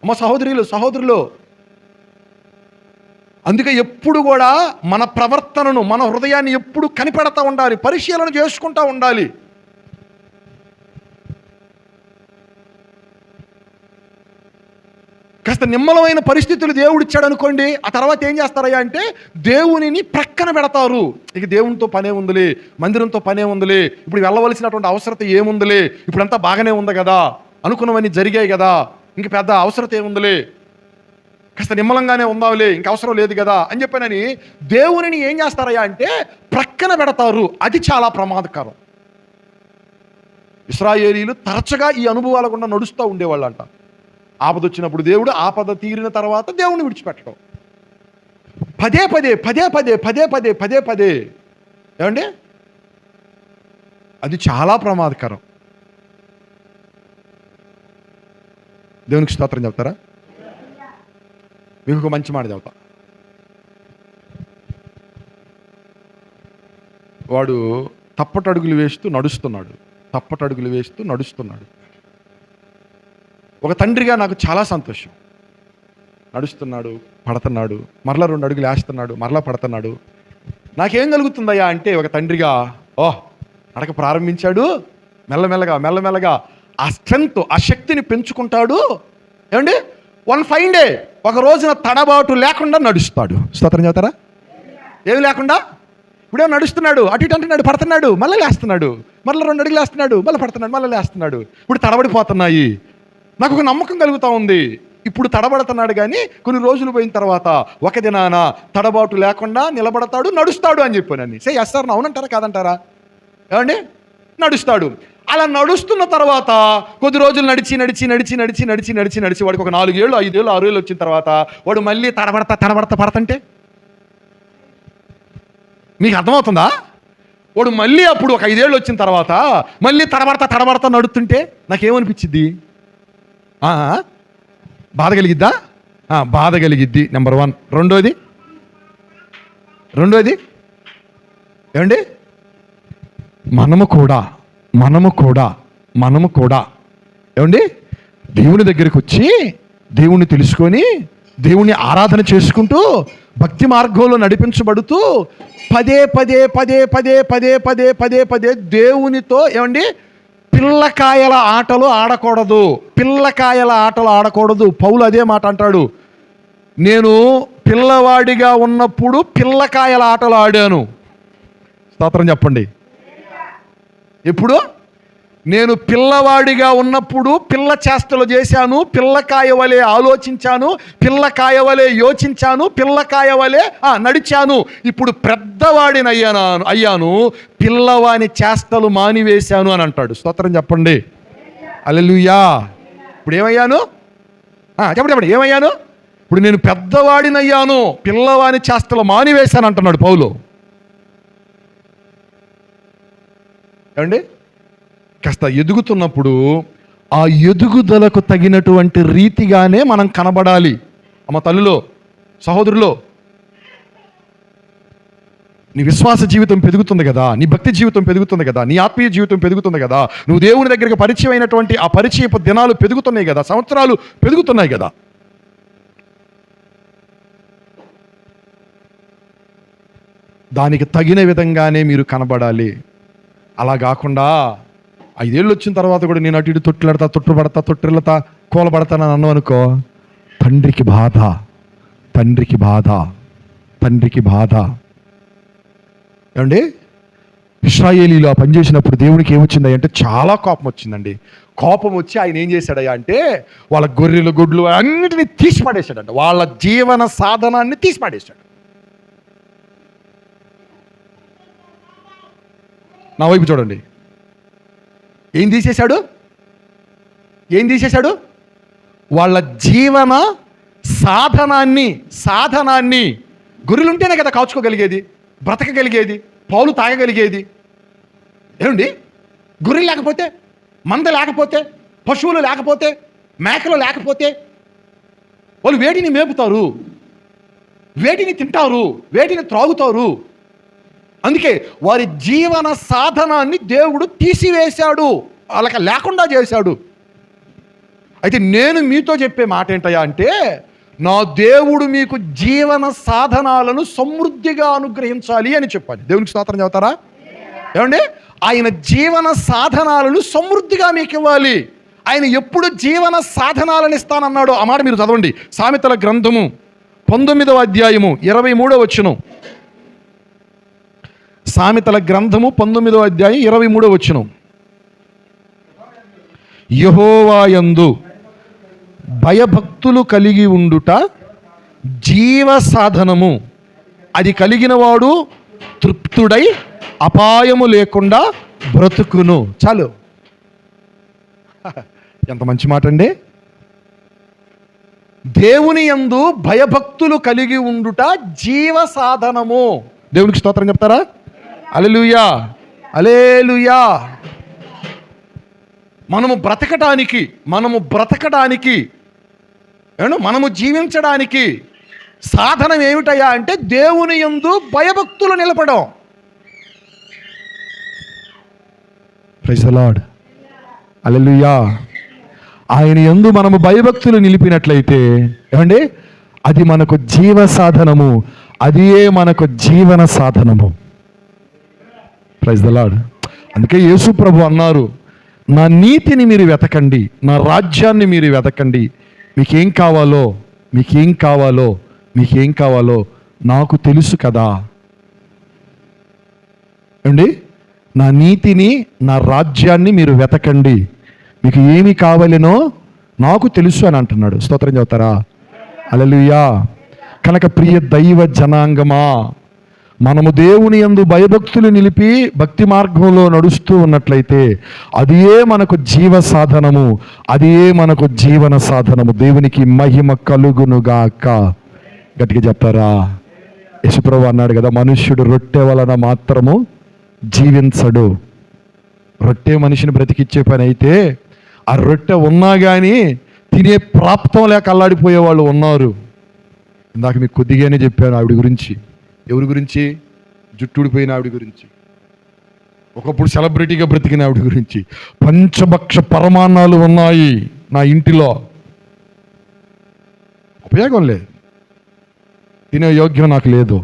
అమ్మ సహోదరులు. అందుకే ఎప్పుడు కూడా మన ప్రవర్తనను, మన హృదయాన్ని ఎప్పుడు కనిపెడతా ఉండాలి, పరిశీలన చేసుకుంటూ ఉండాలి. కాస్త నిమ్మలమైన పరిస్థితులు దేవుడు ఇచ్చాడు అనుకోండి, ఆ తర్వాత ఏం చేస్తారయ్యా అంటే దేవునిని ప్రక్కన పెడతారు. ఇక దేవునితో పనే ఉందిలే, మందిరంతో పనే ఉందిలే, ఇప్పుడు వెళ్ళవలసినటువంటి అవసరత ఏముందిలే, ఇప్పుడంతా బాగానే ఉంది కదా, అనుకున్నవన్నీ జరిగాయి కదా, ఇంక పెద్ద అవసరత ఏముందిలే, కాస్త నిమ్మలంగానే ఉందావులే, ఇంక అవసరం లేదు కదా అని చెప్పానని దేవునిని ఏం చేస్తారయ్యా అంటే ప్రక్కన పెడతారు. అది చాలా ప్రమాదకరం. ఇశ్రాయేలీలు తరచుగా ఈ అనుభవాల గుండా నడుస్తూ ఉండేవాళ్ళంట. ఆపద వచ్చినప్పుడు దేవుడు, ఆపద తీరిన తర్వాత దేవుని విడిచిపెట్టడం. పదే ఏమండి, అది చాలా ప్రమాదకరం. దేవునికి స్తోత్రం చెప్తారా? మీకు ఒక మంచి మాట చెప్తా. వాడు తప్పటడుగులు వేస్తూ నడుస్తున్నాడు. ఒక తండ్రిగా నాకు చాలా సంతోషం. నడుస్తున్నాడు, పడుతున్నాడు, మరలా 2 అడుగులు వేస్తున్నాడు, మరలా పడుతున్నాడు. నాకేం కలుగుతుందయ్యా అంటే ఒక తండ్రిగా, నడక ప్రారంభించాడు, మెల్లమెల్లగా ఆ స్ట్రెంగ్త్, ఆ శక్తిని పెంచుకుంటాడు. ఏమండి, వన్ ఫైన్ డే ఒక రోజున తడబాటు లేకుండా నడుస్తాడు. స్తోత్రం చెబుతారా? ఏమి లేకుండా ఇప్పుడే నడుస్తున్నాడు, అటు ఇటు అంటున్నాడు, పడుతున్నాడు, మళ్ళీ లేస్తున్నాడు, మళ్ళీ 2 అడుగులు వేస్తున్నాడు, మళ్ళీ పడుతున్నాడు, మళ్ళీ లేస్తున్నాడు. ఇప్పుడు తడబడిపోతున్నాయి. నాకు ఒక నమ్మకం కలుగుతూ ఉంది, ఇప్పుడు తడబడుతున్నాడు, కానీ కొన్ని రోజులు పోయిన తర్వాత ఒక దినాన తడబాటు లేకుండా నిలబడతాడు, నడుస్తాడు అని చెప్పానని. ఎస్ సార్, అవునంటారా కాదంటారా? ఏమండి, నడుస్తాడు. అలా నడుస్తున్న తర్వాత కొద్ది రోజులు నడిచి వాడికి ఒక 4 ఏళ్ళు 5 ఏళ్ళు 6 ఏళ్ళు వచ్చిన తర్వాత వాడు మళ్ళీ తడబడతా పడతంటే మీకు అర్థమవుతుందా? వాడు మళ్ళీ అప్పుడు ఒక 5 ఏళ్ళు వచ్చిన తర్వాత మళ్ళీ తడబడతా నడుస్తుంటే నాకేమనిపించిద్ది? బాధ కలిగిద్దా? బాధ కలిగిద్ది. నెంబర్ 1. రెండోది ఏమండి, మనము కూడా ఏమండి దేవుని దగ్గరికి వచ్చి దేవుణ్ణి తెలుసుకొని దేవుణ్ణి ఆరాధన చేసుకుంటూ భక్తి మార్గంలో నడిపించబడుతూ పదే దేవునితో ఏమండి పిల్లకాయల ఆటలు ఆడకూడదు. పౌలు అదే మాట అంటాడు, నేను పిల్లవాడిగా ఉన్నప్పుడు పిల్లకాయల ఆటలు ఆడాను. స్తోత్రం చెప్పండి. ఎప్పుడు? నేను పిల్లవాడిగా ఉన్నప్పుడు పిల్ల చేష్టలు చేశాను, పిల్లకాయ వలె ఆలోచించాను, పిల్లకాయ వలె యోచించాను, పిల్లకాయ వలె నడిచాను. ఇప్పుడు పెద్దవాడిని అయ్యాను, పిల్లవాని చేష్టలు మానివేశాను అని అంటాడు. స్తోత్రం చెప్పండి. హల్లెలూయా. ఇప్పుడు ఏమయ్యాను? చెప్పండి ఏమయ్యాను? ఇప్పుడు నేను పెద్దవాడినయ్యాను, పిల్లవాని చేష్టలు మానివేశాను అంటున్నాడు పౌలు. ఏమండి, కాస్త ఎదుగుతున్నప్పుడు ఆ ఎదుగుదలకు తగినటువంటి రీతిగానే మనం కనబడాలి. అమ్మ తల్లులో, సహోదరులో, నీ విశ్వాస జీవితం పెరుగుతుంది కదా, నీ భక్తి జీవితం పెరుగుతుంది కదా, నీ ఆత్మీయ జీవితం పెరుగుతుంది కదా, నువ్వు దేవుని దగ్గరికి పరిచయం అయినటువంటి ఆ పరిచయపు దినాలు పెరుగుతున్నాయి కదా, సంవత్సరాలు పెరుగుతున్నాయి కదా. దానికి తగిన విధంగానే మీరు కనబడాలి. అలా కాకుండా 5 ఏళ్ళు వచ్చిన తర్వాత కూడా నేను అటు ఇటు తొట్టిల్లుతా కూలబడతానని అన్నావు అనుకో, తండ్రికి బాధ. ఏమండి, ఇశ్రాయేలీలు ఆ పని చేసినప్పుడు దేవునికి ఏమొచ్చింది అంటే చాలా కోపం వచ్చిందండి. కోపం వచ్చి ఆయన ఏం చేశాడయ్యా అంటే వాళ్ళ గొర్రెలు గొడ్లు అన్నిటినీ తీసి పడేశాడంట. వాళ్ళ జీవన సాధనాన్ని తీసి పడేశాడు. నా వైపు చూడండి. ఏం తీసేశాడు? వాళ్ళ జీవన సాధనాన్ని గొర్రెలుంటేనే కదా కాచుకోగలిగేది, బ్రతకగలిగేది, పాలు తాగగలిగేది. ఏమండి, గొర్రెలు లేకపోతే, మంద లేకపోతే, పశువులు లేకపోతే, మేకలు లేకపోతే వాళ్ళు వేటిని మేపుతారు, వేటిని తింటారు, వేటిని త్రాగుతారు. అందుకే వారి జీవన సాధనాన్ని దేవుడు తీసివేశాడు, వాళ్ళకి లేకుండా చేశాడు. అయితే నేను మీతో చెప్పే మాట ఏంటయ్యా అంటే, నా దేవుడు మీకు జీవన సాధనాలను సమృద్ధిగా అనుగ్రహించాలి అని చెప్పాలి. దేవునికి స్తోత్రం చెబుతారా? ఏమండి, ఆయన జీవన సాధనాలను సమృద్ధిగా మీకు ఇవ్వాలి. ఆయన ఎప్పుడు జీవన సాధనాలను ఇస్తానన్నాడో ఆ మాట మీరు చదవండి. సామెతల గ్రంథము 19వ అధ్యాయము 23వ వచనం. సామెతల గ్రంథము 19వ అధ్యాయం 23వ వచనం. యెహోవాయందు భయభక్తులు కలిగి ఉండుట జీవ సాధనము, అది కలిగిన వాడు తృప్తుడై అపాయము లేకుండా బ్రతుకును. చాలు, ఎంత మంచి మాట అండి. దేవుని యందు భయభక్తులు కలిగి ఉండుట జీవ సాధనము. దేవునికి స్తోత్రం చెప్తారా? హల్లెలూయా, హల్లెలూయా. మనము బ్రతకడానికి మనము జీవించడానికి సాధనం ఏమిటయ్యా అంటే దేవుని యందు భయభక్తులు నిలపడం. ప్రైజ్ ది లార్డ్, హల్లెలూయా. ఆయన యందు మనము భయభక్తులు నిలిపినట్లయితే ఏమండి, అది మనకు జీవ సాధనము, అదియే మనకు జీవన సాధనము. Praise the Lord. అందుకే యేసు ప్రభు అన్నారు, నా నీతిని మీరు వెతకండి, నా రాజ్యాన్ని మీరు వెతకండి. మీకేం కావాలో నాకు తెలుసు కదా. ఏమండి, నా నీతిని, నా రాజ్యాన్ని మీరు వెతకండి, మీకు ఏమి కావాలనో నాకు తెలుసు అని అంటున్నాడు. స్తోత్రం చెబుతారా? హల్లెలూయా. కనుక ప్రియ దైవ జనాంగమా, మనము దేవుని యందు భయభక్తులు నిలిపి భక్తి మార్గంలో నడుస్తూ ఉన్నట్లయితే అదియే మనకు జీవ సాధనము, అదియే మనకు జీవన సాధనము. దేవునికి మహిమ కలుగునుగాక. గట్టిగా చెప్తారా? యేసుప్రభు అన్నాడు కదా, మనుష్యుడు రొట్టె వలన మాత్రము జీవించడు. రొట్టె మనిషిని బ్రతికిచ్చే పని అయితే ఆ రొట్టె ఉన్నా కానీ తినే ప్రాప్తం లేక అల్లాడిపోయే వాళ్ళు ఉన్నారు. ఇందాక మీకు కొద్దిగానే చెప్పాను ఆవిడ గురించి. ఎవరి గురించి? జుట్టుడిపోయిన ఆవిడ గురించి, ఒకప్పుడు సెలబ్రిటీగా బ్రతికిన ఆవిడ గురించి. పంచభక్ష పరమాన్నాలు ఉన్నాయి నా ఇంటిలో, ఉపయోగం లేదు, తినే యోగ్యం నాకు లేదు.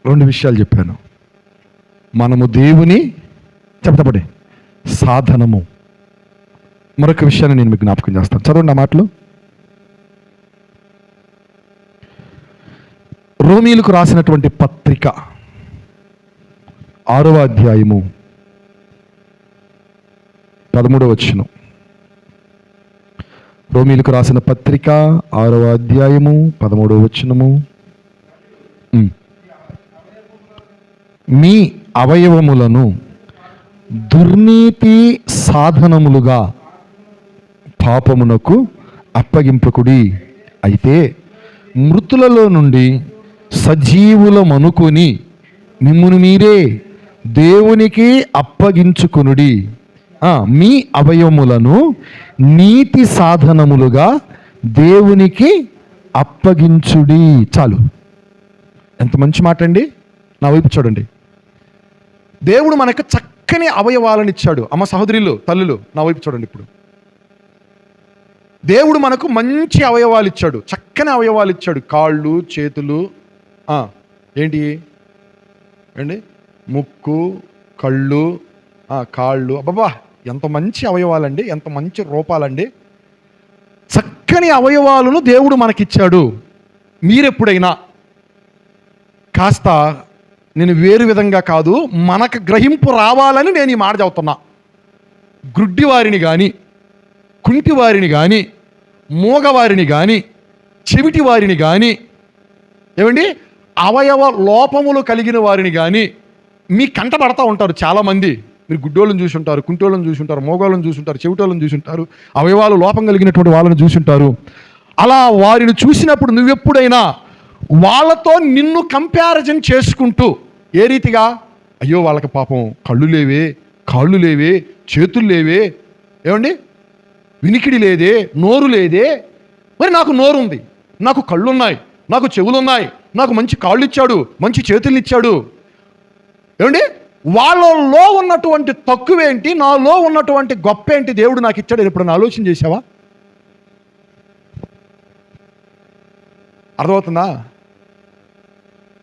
రెండు విషయాలు చెప్పాను. మనము దేవుని చెప్తాపడే సాధనము. మరొక విషయాన్ని నేను మీకు జ్ఞాపకం చేస్తాను. చదవండి ఆ మాటలు. రోమీలకు రాసినటువంటి పత్రిక 6వ అధ్యాయము 13వ వచనం. రోమీలకు రాసిన పత్రిక 6వ అధ్యాయము 13వ వచనము. మీ అవయవములను దుర్నీతి సాధనములుగా పాపమునకు అప్పగింపకుడి, అయితే మృతులలో నుండి సజీవులమనుకొని మిమ్మును మీరే దేవునికి అప్పగించుకొనుడి. మీ అవయవములను నీతి సాధనములుగా దేవునికి అప్పగించుడి. చాలు, ఎంత మంచి మాట అండి. నా వైపు చూడండి. దేవుడు మనకు చక్కని అవయవాలను ఇచ్చాడు. అమ్మ, సహోదరులు, తల్లులు, నా వైపు చూడండి. ఇప్పుడు దేవుడు మనకు మంచి అవయవాలు ఇచ్చాడు, చక్కని అవయవాలు ఇచ్చాడు. కాళ్ళు, చేతులు, ఏంటి ముక్కు, కళ్ళు, కాళ్ళు. అబ్బబ్బా, ఎంత మంచి అవయవాలండి, ఎంత మంచి రూపాలండి. చక్కని అవయవాలను దేవుడు మనకిచ్చాడు. మీరెప్పుడైనా కాస్త, నేను వేరు విధంగా కాదు, మనకు గ్రహింపు రావాలని నేను ఈ మాట చెబుతున్నా. గుడ్డివారిని కానీ, కుంటివారిని కానీ, మూగవారిని కానీ, చెవిటి వారిని కానీ, ఏమండి అవయవ లోపములు కలిగిన వారిని కానీ మీ కంటపడతా ఉంటారు చాలామంది. మీరు గుడ్డోళ్ళని చూసుంటారు, కుంటోళ్ళని చూసుంటారు, మోగోళ్ళని చూసుంటారు, చెవిటోళ్ళని చూసుంటారు, అవయవాలు లోపం కలిగినటువంటి వాళ్ళని చూసుంటారు. అలా వారిని చూసినప్పుడు నువ్వెప్పుడైనా వాళ్ళతో నిన్ను కంపారిజన్ చేసుకుంటూ ఏ రీతిగా, అయ్యో వాళ్ళకి పాపం కళ్ళు లేవే, కాళ్ళు లేవే, చేతులు లేవే, ఏమండి వినికిడి లేదే, నోరు లేదే, మరి నాకు నోరు ఉంది, నాకు కళ్ళు ఉన్నాయి, నాకు చెవులు ఉన్నాయి, నాకు మంచి కాళ్ళు ఇచ్చాడు, మంచి చేతులు ఇచ్చాడు, ఏమండి వాళ్ళలో ఉన్నటువంటి తక్కువేంటి, నాలో ఉన్నటువంటి గొప్ప ఏంటి దేవుడు నాకు ఇచ్చాడు ఎప్పుడైనా ఆలోచన చేసావా? అర్థమవుతుందా?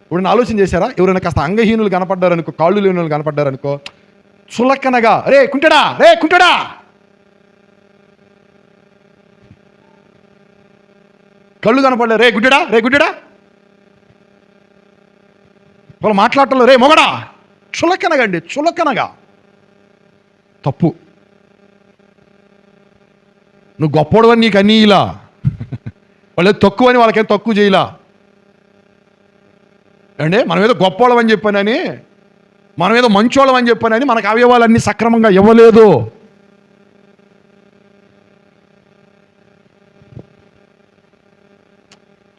ఇప్పుడు ఆలోచన చేశారా? ఎవరైనా కాస్త అంగహీనులు కనపడ్డారనుకో, కాళ్ళు లేని వాళ్ళు కనపడ్డారనుకో, చులక్కనగా రే కుంటడా, రే కుంటడా, కళ్ళు కనపడలే రే గుడ్డడా, రే గుడ్డడా, వాళ్ళు మాట్లాడటంలో రే మొగడా, చులకనగా అండి, చులకనగా. తప్పు. నువ్వు గొప్పోడవని నీకు అన్నీ ఇలా, వాళ్ళు తక్కువ అని వాళ్ళకేం తక్కువ చేయలా అండి. మనం ఏదో గొప్పోళ్ళం అని చెప్పానని, మనం ఏదో మంచోళ్ళం అని చెప్పానని మనకు అవయవాలన్నీ సక్రమంగా ఇవ్వలేదు.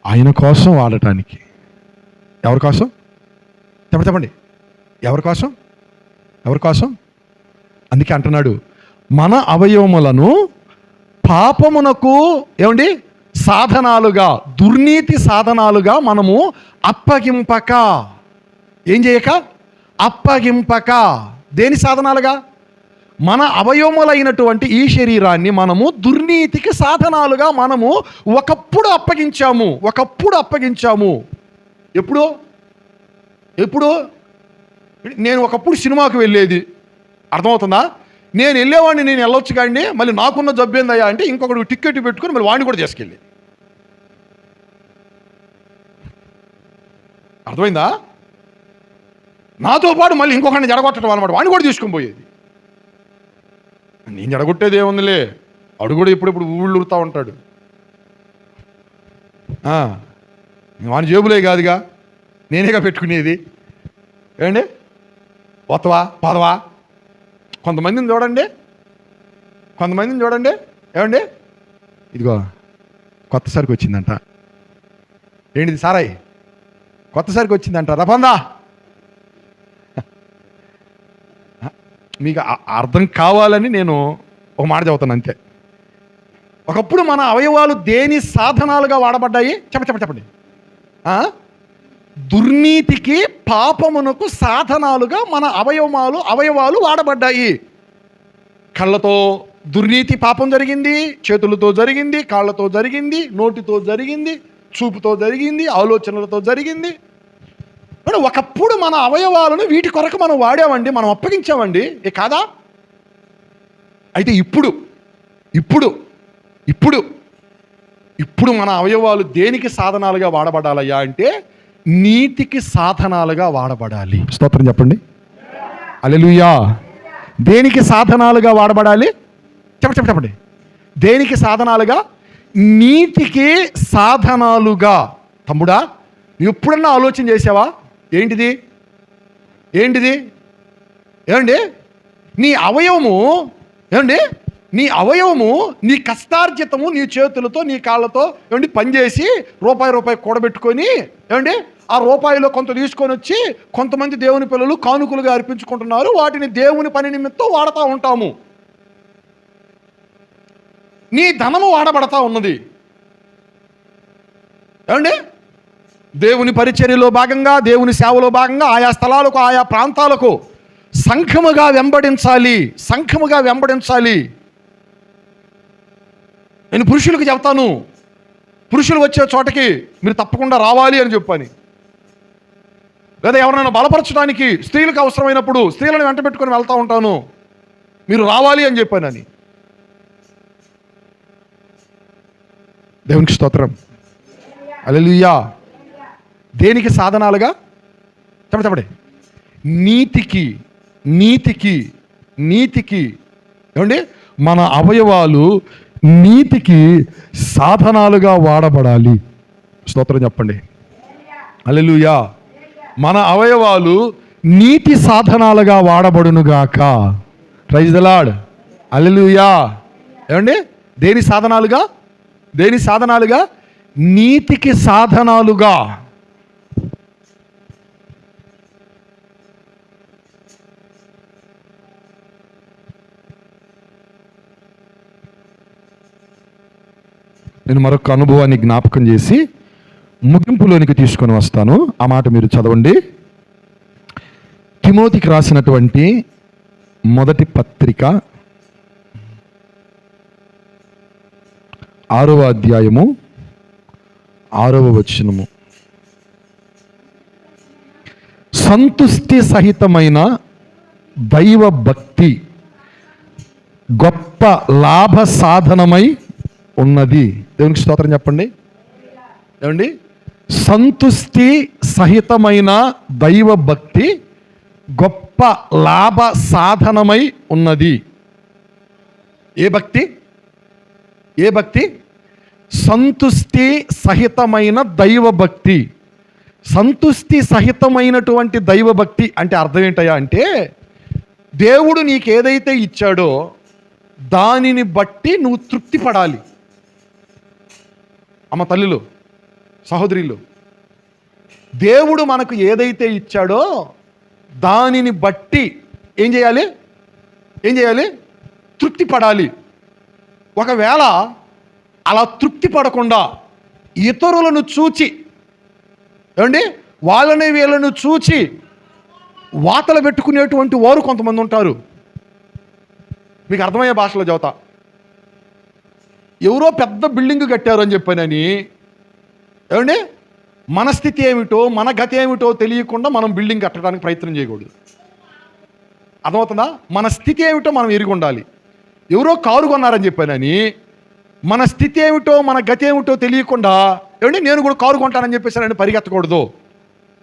ఆయన కోసం వాడటానికి. ఎవరి కోసం చెప్పండి, ఎవరి కోసం, ఎవరి కోసం? అందుకే అంటున్నాడు, మన అవయవములను పాపమునకు ఏమండి సాధనాలుగా, దుర్నీతి సాధనాలుగా మనము అప్పగింపక, ఏం చేయక, అప్పగింపక. దేని సాధనాలుగా? మన అవయవములైనటువంటి ఈ శరీరాన్ని మనము దుర్నీతికి సాధనాలుగా మనము ఒకప్పుడు అప్పగించాము. ఎప్పుడు నేను ఒకప్పుడు సినిమాకు వెళ్ళేది, అర్థమవుతుందా? నేను వెళ్ళేవాడిని, నేను వెళ్ళొచ్చు కానీ మళ్ళీ నాకున్న జబ్బు ఏందయ్యా అంటే ఇంకొకటి టికెట్ పెట్టుకుని మళ్ళీ వాడిని కూడా చేసుకెళ్ళి. అర్థమైందా? నాతో పాటు మళ్ళీ ఇంకొకరిని జడగొట్టడం అనమాట, వాడిని కూడా తీసుకొని పోయేది. నేను జడగొట్టేది ఏముందిలే, అడు కూడా ఇప్పుడిప్పుడు ఊళ్ళు ఉరుతూ ఉంటాడు. వాని జేబులే కాదుగా, నేనేగా పెట్టుకునేది. ఏమండి పోతవా పోదవా? కొంతమందిని చూడండి, ఏమండి ఇదిగో కొత్త సరికి వచ్చిందంట, ఏంటిది సారాయి కొత్త సరికి వచ్చిందంట, రపందా. మీకు అర్థం కావాలని నేను ఒక మాట చెబుతాను అంతే. ఒకప్పుడు మన అవయవాలు దేని సాధనాలుగా వాడబడ్డాయి? చెప్పండి. దుర్నీతికి, పాపమునకు సాధనాలుగా మన అవయవాలు వాడబడ్డాయి. కళ్ళతో దుర్నీతి పాపం జరిగింది, చేతులతో జరిగింది, కాళ్ళతో జరిగింది, నోటితో జరిగింది, చూపుతో జరిగింది, ఆలోచనలతో జరిగింది. ఒకప్పుడు మన అవయవాలను వీటి కొరకు మనం వాడామండి, మనం అప్పగించామండి, కాదా? అయితే ఇప్పుడు మన అవయవాలు దేనికి సాధనాలుగా వాడబడాలయ్యా అంటే నీతికి సాధనాలుగా వాడబడాలి. స్తోత్రం చెప్పండి. హల్లెలూయా. దేనికి సాధనాలుగా వాడబడాలి? చెప్పండి. దేనికి సాధనాలుగా? నీతికి సాధనాలుగా. తమ్ముడా, ఎప్పుడన్నా ఆలోచన చేసావా? ఏంటిది ఏమండి నీ అవయవము నీ కష్టార్జితము, నీ చేతులతో, నీ కాళ్ళతో ఏమండి పనిచేసి రూపాయి కూడబెట్టుకొని, ఏమండి ఆ రూపాయిలో కొంత తీసుకొని వచ్చి కొంతమంది దేవుని పిల్లలు కానుకలుగా అర్పించుకుంటున్నారు. వాటిని దేవుని పని నిమిత్తం వాడుతూ ఉంటాము. నీ ధనము వాడబడతా ఉన్నది. ఏమండి దేవుని పరిచర్యలో భాగంగా, దేవుని సేవలో భాగంగా ఆయా స్థలాలకు, ఆయా ప్రాంతాలకు సంఘముగా వెంబడించాలి. నేను పురుషులకు చెప్తాను, పురుషులు వచ్చే చోటకి మీరు తప్పకుండా రావాలి అని చెప్పని. లేదా ఎవరైనా బలపరచడానికి స్త్రీలకు అవసరమైనప్పుడు స్త్రీలను వెంట పెట్టుకొని వెళ్తూ ఉంటాను, మీరు రావాలి అని చెప్పానని. దేవునికి స్తోత్రం. హల్లెలూయా. దేనికి సాధనాలుగా? చెప్పండి. నీతికి ఏమండి మన అవయవాలు నీతికి సాధనాలుగా వాడబడాలి. స్తోత్రం చెప్పండి. హల్లెలూయా. మన అవయవాలు నీతి సాధనాలుగా వాడబడునుగాక. Praise the Lord. హల్లెలూయా. ఏమండి? దేని సాధనాలుగా? దేని సాధనాలుగా? నీతికి సాధనాలుగా. నేను మరొక అనుభవాన్ని జ్ఞాపకం చేసి ముగింపులోనికి తీసుకొని వస్తాను. ఆ మాట మీరు చదవండి. తిమోతికి రాసినటువంటి మొదటి పత్రిక 6వ అధ్యాయము 6వ వచనము. సంతుష్టి సహితమైన దైవ భక్తి గొప్ప లాభ సాధనమై ఉన్నది. దేవునికి స్తోత్రం చెప్పండి. ఏమండి? సంతుష్టి సహితమైన దైవ భక్తి గొప్ప లాభ సాధనమై ఉన్నది. ఏ భక్తి? ఏ భక్తి? సంతుష్టి సహితమైన దైవ భక్తి. సంతుష్టి సహితమైనటువంటి దైవ భక్తి అంటే అర్థం ఏంటయ్యా అంటే, దేవుడు నీకు ఏదైతే ఇచ్చాడో దానిని బట్టి నువ్వు తృప్తి పడాలి. అమ్మ తల్లులు, సహోదరులు, దేవుడు మనకు ఏదైతే ఇచ్చాడో దానిని బట్టి ఏం చేయాలి? ఏం చేయాలి? తృప్తి పడాలి. ఒకవేళ అలా తృప్తి పడకుండా ఇతరులను చూచి, ఏమండి, వాళ్ళని వీళ్ళను చూచి వాతలు పెట్టుకునేటువంటి వారు కొంతమంది ఉంటారు. మీకు అర్థమయ్యే భాషలో చెబుతా. ఎవరో పెద్ద బిల్డింగ్ కట్టారు అని చెప్పానని, ఏమండి, మన స్థితి ఏమిటో మన గతి ఏమిటో తెలియకుండా మనం బిల్డింగ్ కట్టడానికి ప్రయత్నం చేయకూడదు. అర్థమవుతుందా? మన స్థితి ఏమిటో మనం ఎరిగి ఉండాలి. ఎవరో కారు కొన్నారని చెప్పానని మన స్థితి ఏమిటో మన గతి ఏమిటో తెలియకుండా, ఏమండి, నేను కూడా కారు కొంటానని చెప్పేసానని పరిగెత్తకూడదు.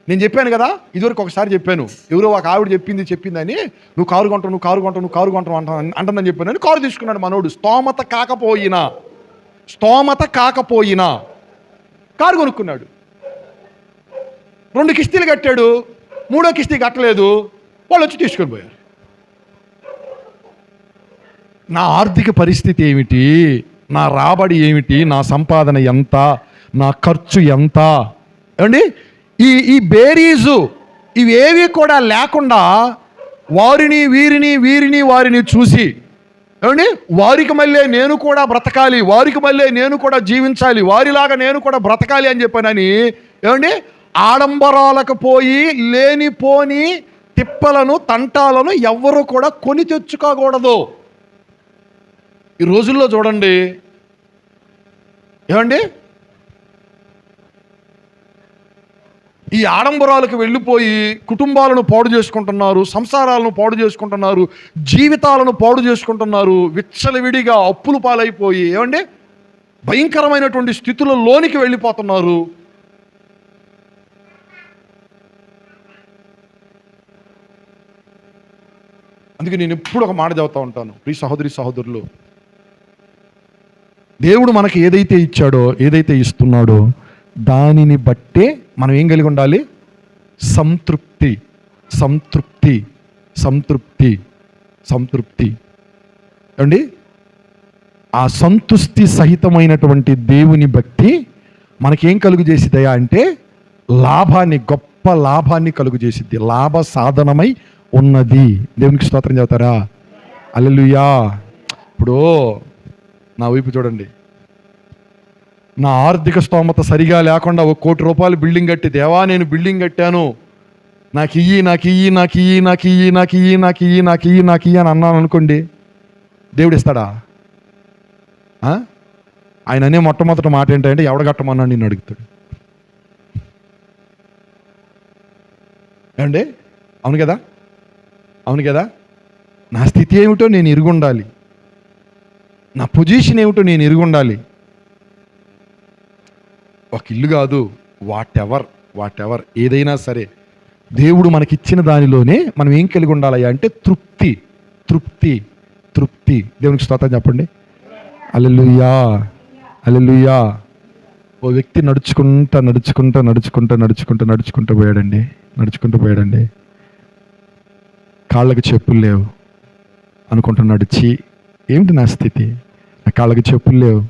నేను చెప్పాను కదా, ఇదివరకు ఒకసారి చెప్పాను. ఎవరో ఒక ఆవిడ చెప్పిందని నువ్వు కారు కొంటావు, నువ్వు కారు కొంటావు, నువ్వు కారు కొంటావు అంటుందని చెప్పానని కారు తీసుకున్నాడు మనోడు. స్తోమత కాకపోయినా కారు కొనుక్కున్నాడు. 2 కిస్తీలు కట్టాడు, 3వ కిస్తీ కట్టలేదు. వాళ్ళు వచ్చి తీసుకొని పోయారు. నా ఆర్థిక పరిస్థితి ఏమిటి, నా రాబడి ఏమిటి, నా సంపాదన ఎంత, నా ఖర్చు ఎంత, ఏమండి, ఈ బేరీజు ఇవేవి కూడా లేకుండా వారిని చూసి, ఏమండి, వారికి మళ్ళీ నేను కూడా బ్రతకాలి, వారికి మళ్ళీ నేను కూడా జీవించాలి, వారిలాగా నేను కూడా బ్రతకాలి అని చెప్పానని, ఏమండి, ఆడంబరాలకు పోయి లేనిపోని తిప్పలను తంటాలను ఎవ్వరూ కూడా కొని తెచ్చుకోకూడదు. ఈ రోజుల్లో చూడండి, ఏమండి, ఈ ఆడంబరాలకు వెళ్ళిపోయి కుటుంబాలను పాడు చేసుకుంటున్నారు, సంసారాలను పాడు చేసుకుంటున్నారు, జీవితాలను పాడు చేసుకుంటున్నారు. విచ్చలవిడిగా అప్పులు పాలైపోయి, ఏమండి, భయంకరమైనటువంటి స్థితులలోనికి వెళ్ళిపోతున్నారు. అందుకే నేను ఎప్పుడు ఒక మాట చదువుతూ ఉంటాను. ప్రియ సహోదరులు, దేవుడు మనకి ఏదైతే ఇచ్చాడో, ఏదైతే ఇస్తున్నాడో దానిని బట్టే మనం ఏం కలిగి ఉండాలి? సంతృప్తి. అండి, ఆ సంతుష్టి సహితమైనటువంటి దేవుని భక్తి మనకేం కలుగు చేసిద్దయా అంటే లాభాన్ని, గొప్ప లాభాన్ని కలుగు చేసిద్ది. లాభ సాధనమై ఉన్నది. దేవునికి స్తోత్రం చెబుతారా? హల్లెలూయా. ఇప్పుడు నా వైపు చూడండి. నా ఆర్థిక స్తోమత సరిగా లేకుండా 1 కోటి రూపాయలు బిల్డింగ్ కట్టి, దేవా నేను బిల్డింగ్ కట్టాను, నాకు ఇయ్యి అని అన్నాను అనుకోండి, దేవుడు ఇస్తాడా? ఆయన అనే మొట్టమొదటి మాట ఏంటంటే ఎవడ కట్టమన్నాడు నిన్ను అడుగుతాడు. ఏమండి? అవును కదా. నా స్థితి ఏమిటో నేను ఎరుగుండాలి, నా పొజిషన్ ఏమిటో నేను ఎరుగుండాలి. ఒక ఇల్లు కాదు, వాట్ ఎవర్ ఏదైనా సరే దేవుడు మనకిచ్చిన దానిలోనే మనం ఏం కలిగి ఉండాలి అంటే తృప్తి. దేవునికి స్తోత్రం చెప్పండి. హల్లెలూయా. ఓ వ్యక్తి నడుచుకుంటూ పోయాడండి. కాళ్ళకి చెప్పులు లేవు అనుకుంటున్నాడు. ఏమిటి నా స్థితి, నా కాళ్ళకి చెప్పులు లేవు.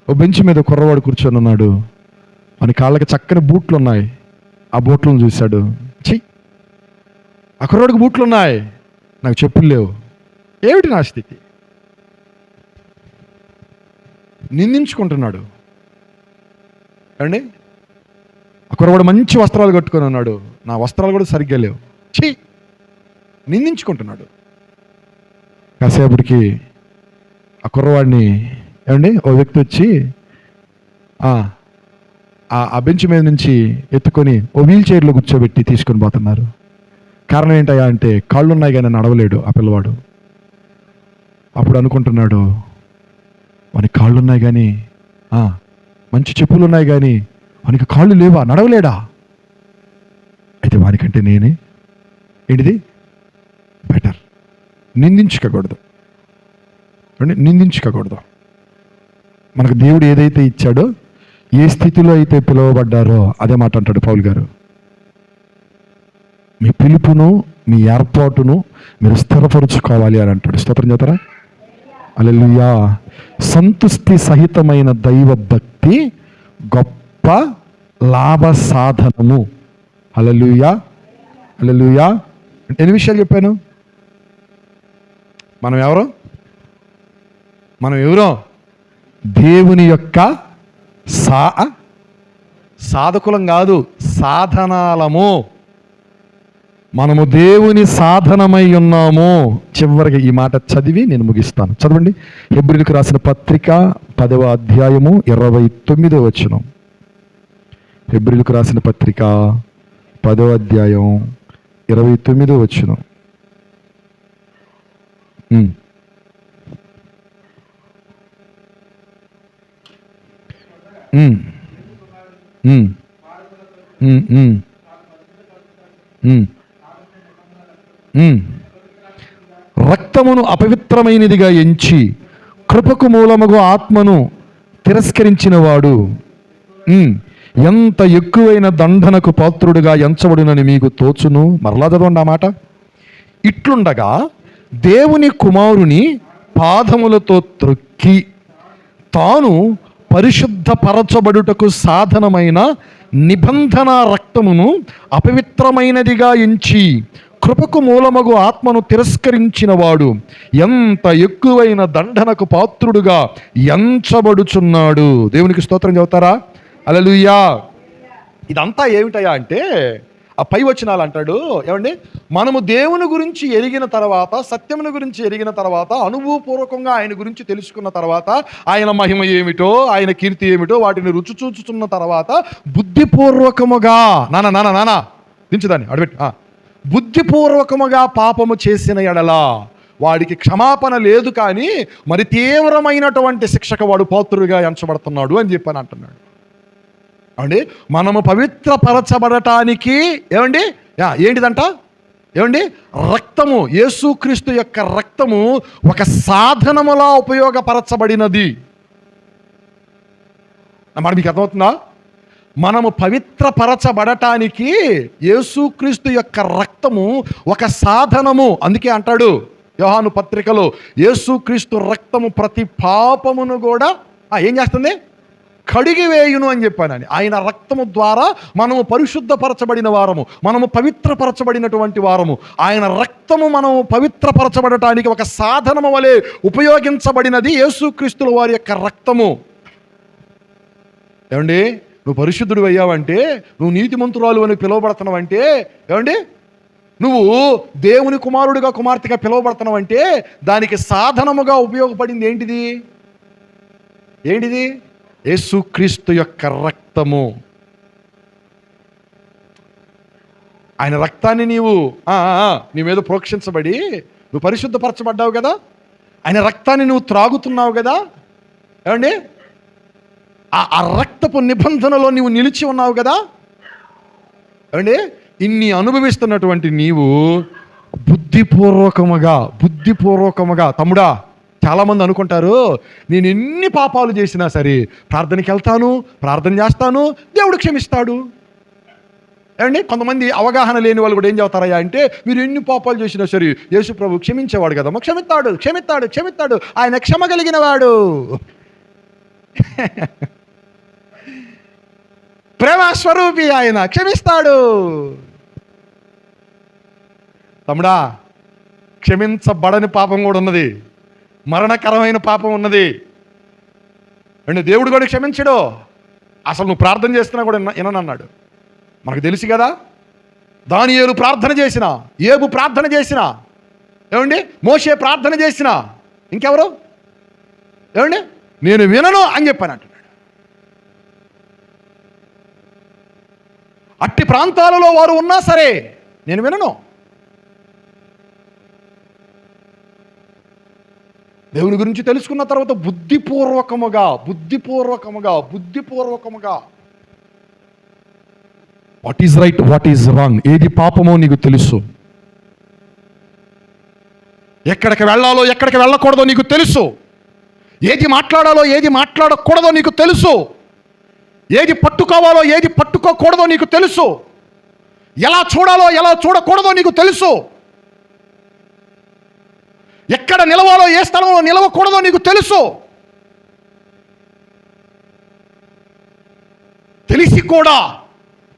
ఓ బెంచ్ మీద కుర్రవాడు కూర్చొని ఉన్నాడు, మన కాళ్ళకి చక్కని బూట్లు ఉన్నాయి. ఆ బూట్లను చూశాడు. ఆ కుర్రవాడికి బూట్లు ఉన్నాయి, నాకు చెప్పులు లేవు. ఏమిటి నా స్థితి? నిందించుకుంటున్నాడు అండి. ఆ కుర్రవాడు మంచి వస్త్రాలు కట్టుకొని ఉన్నాడు, నా వస్త్రాలు కూడా సరిగ్గా లేవు. నిందించుకుంటున్నాడు. కాసేపటికి ఆ కుర్రవాడిని ఏమండి ఓ వ్యక్తి వచ్చి ఆ బెంచ్ మీద నుంచి ఎత్తుకొని ఓ వీల్ చైర్లో కూర్చోబెట్టి తీసుకొని పోతున్నారు. కారణం ఏంటయ్యా అంటే కాళ్ళు ఉన్నాయి కానీ నడవలేడు ఆ పిల్లవాడు. అప్పుడు అనుకుంటున్నాడు, వానికి కాళ్ళు ఉన్నాయి కానీ మంచి చెప్పులు ఉన్నాయి కానీ వానికి కాళ్ళు లేవా, నడవలేడా? అయితే వానికంటే నేనే ఏంటిది బెటర్. నిందించుకోకూడదు, నిందించుకోకూడదు. మనకు దేవుడు ఏదైతే ఇచ్చాడో, ఏ స్థితిలో అయితే పిలువబడ్డారో అదే మాట అంటాడు పౌలు గారు. మీ పిలుపును, మీ ఏర్పాటును మీరు స్థిరపరుచుకోవాలి అని అంటాడు. స్తోత్రం చేస్తారా? హల్లెలూయా. సంతుష్టి సహితమైన దైవ భక్తి గొప్ప లాభ సాధనము. హల్లెలూయా, హల్లెలూయా. ఎన్ని విషయాలు చెప్పాను? మనం ఎవరో దేవుని యొక్క సాధకులం కాదు, సాధనాలము. మనము దేవుని సాధనమై ఉన్నాము. చివరికి ఈ మాట చదివి నేను ముగిస్తాను. చదవండి. హెబ్రీయులకు రాసిన పత్రిక 10వ అధ్యాయము 29వ వచనం. హెబ్రీయులకు రాసిన పత్రిక 10వ అధ్యాయం 29వ వచనం. రక్తమును అపవిత్రమైనదిగా ఎంచి కృపకు మూలముగు ఆత్మను తిరస్కరించిన వాడు ఎంత ఎక్కువైన దండనకు పాత్రుడుగా ఎంచబడునని మీకు తోచును. మరలా చదవండి ఆ మాట. ఇట్లుండగా దేవుని కుమారుని పాదములతో త్రొక్కి తాను పరిశుద్ధపరచబడుటకు సాధనమైన నిబంధన రక్తమును అపవిత్రమైనదిగా ఎంచి కృపకు మూలమగు ఆత్మను తిరస్కరించిన వాడు ఎంత ఎక్కువైన దండనకు పాత్రుడుగా ఎంచబడుచున్నాడు. దేవునికి స్తోత్రం చెబుతారా? హల్లెలూయా. ఇదంతా ఏమిటయా అంటే ఆ పై వచనాలు అంటాడు. ఏమండి, మనము దేవుని గురించి ఎరిగిన తర్వాత, సత్యముని గురించి ఎరిగిన తర్వాత, అనుభవపూర్వకంగా ఆయన గురించి తెలుసుకున్న తర్వాత, ఆయన మహిమ ఏమిటో, ఆయన కీర్తి ఏమిటో వాటిని రుచి చూచుతున్న తర్వాత బుద్ధిపూర్వకముగా నానా దించుదాన్ని అడబెట్టి బుద్ధిపూర్వకముగా పాపము చేసిన ఎడల వాడికి క్షమాపణ లేదు, కానీ మరి తీవ్రమైనటువంటి శిక్షకు వాడు పాత్రుడిగా ఎంచబడుతున్నాడు అని చెప్పని అంటున్నాడు. ఏమండి, మనము పవిత్రపరచబడటానికి ఏంటిదంట? రక్తము, యేసుక్రీస్తు యొక్క రక్తము ఒక సాధనములా ఉపయోగపరచబడినది. మరి మీకు అర్థమవుతుందా? మనము పవిత్రపరచబడటానికి యేసుక్రీస్తు యొక్క రక్తము ఒక సాధనము. అందుకే అంటాడు యోహాను పత్రికలో, యేసుక్రీస్తు రక్తము ప్రతి పాపమును కూడా ఏం చేస్తుంది? కడిగివేయును అని చెప్పానని. ఆయన రక్తము ద్వారా మనము పరిశుద్ధపరచబడిన వారము, మనము పవిత్రపరచబడినటువంటి వారము. ఆయన రక్తము మనము పవిత్రపరచబడటానికి ఒక సాధనము వలె ఉపయోగించబడినది యేసుక్రీస్తుల వారి యొక్క రక్తము. ఏమండి, నువ్వు పరిశుద్ధుడు అయ్యావంటే, నువ్వు నీతిమంతురాలు అని పిలువబడుతున్నావంటే, నువ్వు దేవుని కుమారుడిగా కుమార్తెగా పిలువబడుతున్నావంటే దానికి సాధనముగా ఉపయోగపడింది ఏంటిది? యేసుక్రీస్తు యొక్క రక్తము. ఆయన రక్తాన్ని నీ మీద ప్రోక్షించబడి నువ్వు పరిశుద్ధపరచబడ్డావు కదా, ఆయన రక్తాన్ని నువ్వు త్రాగుతున్నావు కదా. ఆ రక్తపు నిబంధనలో నీవు నిలిచి ఉన్నావు కదా. ఇన్ని అనుభవిస్తున్నటువంటి నీవు బుద్ధిపూర్వకముగా తమ్ముడా, చాలామంది అనుకుంటారు, నేను ఎన్ని పాపాలు చేసినా సరే ప్రార్థనకి వెళ్తాను, ప్రార్థన చేస్తాను, దేవుడు క్షమిస్తాడు. ఏమండి, కొంతమంది అవగాహన లేని వాళ్ళు కూడా ఏం చెబుతారయ్యా అంటే, మీరు ఎన్ని పాపాలు చేసినా సరే యేసు ప్రభు క్షమించేవాడు కదమ్మా, క్షమిస్తాడు క్షమిస్తాడు క్షమిస్తాడు, ఆయన క్షమ కలిగిన వాడు, ప్రేమ స్వరూపి, ఆయన క్షమిస్తాడు. తమ్ముడా, క్షమించబడని పాపం కూడా ఉన్నది, మరణకరమైన పాపం ఉన్నది. అండ్ దేవుడు కూడా క్షమించడు. అసలు నువ్వు ప్రార్థన చేస్తున్నా కూడా విననన్నాడు. మనకు తెలుసు కదా, దానియేలు ప్రార్థన చేసిన, ఏబు ప్రార్థన చేసిన, ఏమండి మోషే ప్రార్థన చేసిన, ఇంకెవరు ఏమండి నేను వినను అని చెప్పాను అంటున్నాడు. అట్టి ప్రాంతాలలో వారు ఉన్నా సరే నేను వినను. దేవుని గురించి తెలుసుకున్న తర్వాత బుద్ధిపూర్వకముగా what is right, what is wrong, ఏది పాపమో నీకు తెలుసు, ఎక్కడికి వెళ్ళాలో ఎక్కడికి వెళ్ళకూడదో నీకు తెలుసు, ఏది మాట్లాడాలో ఏది మాట్లాడకూడదో నీకు తెలుసు, ఏది పట్టుకోవాలో ఏది పట్టుకోకూడదో నీకు తెలుసు, ఎలా చూడాలో ఎలా చూడకూడదో నీకు తెలుసు, ఎక్కడ నిలవాలో ఏ స్థలంలో నిలవకూడదో నీకు తెలుసు. తెలిసి కూడా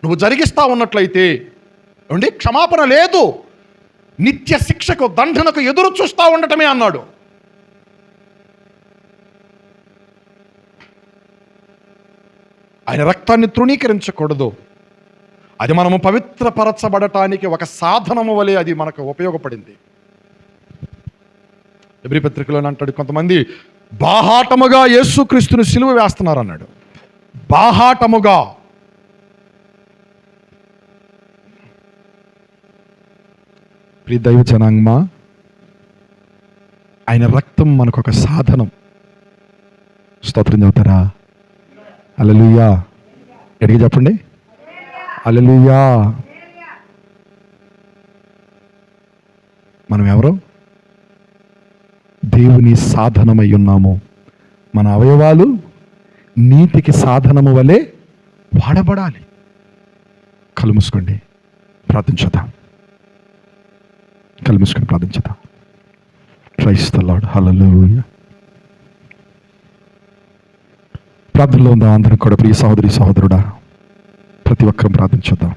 నువ్వు జరిగిస్తా ఉన్నట్లయితే ఏమండి క్షమాపణ లేదు, నిత్య శిక్షకు దండనకు ఎదురు చూస్తూ ఉండటమే అన్నాడు. ఆయన రక్తాన్ని తృణీకరించకూడదు. అది మనము పవిత్రపరచబడటానికి ఒక సాధనము వలె అది మనకు ఉపయోగపడింది. ఎబ్రీ పత్రికలోనే అంటాడు, కొంతమంది బాహాటముగా యేసుక్రీస్తుని సిలువ వేస్తున్నారు అన్నాడు. బాహాటముగా. ప్రియ దైవ జనాంగమా, ఆయన రక్తం మనకు ఒక సాధనం. స్తోత్రం చెబుతారా? హల్లెలూయా. ఎడిగి చెప్పండి, హల్లెలూయా. మనం ఎవరు? దేవుని సాధనమై ఉన్నాము. మన అవయవాలు నీతికి సాధనము వలె వాడబడాలి. కళ్ళు మూసుకోండి, ప్రార్థించుదాం. కళ్ళు మూసుకొని ప్రార్థించుదాం. Praise the Lord. హల్లెలూయా. ప్రార్థనలో ఉందాం అందరం కూడా. ప్రియ సహోదరి సహోదరుడా, ప్రతి ఒక్కరం ప్రార్థించుదాం.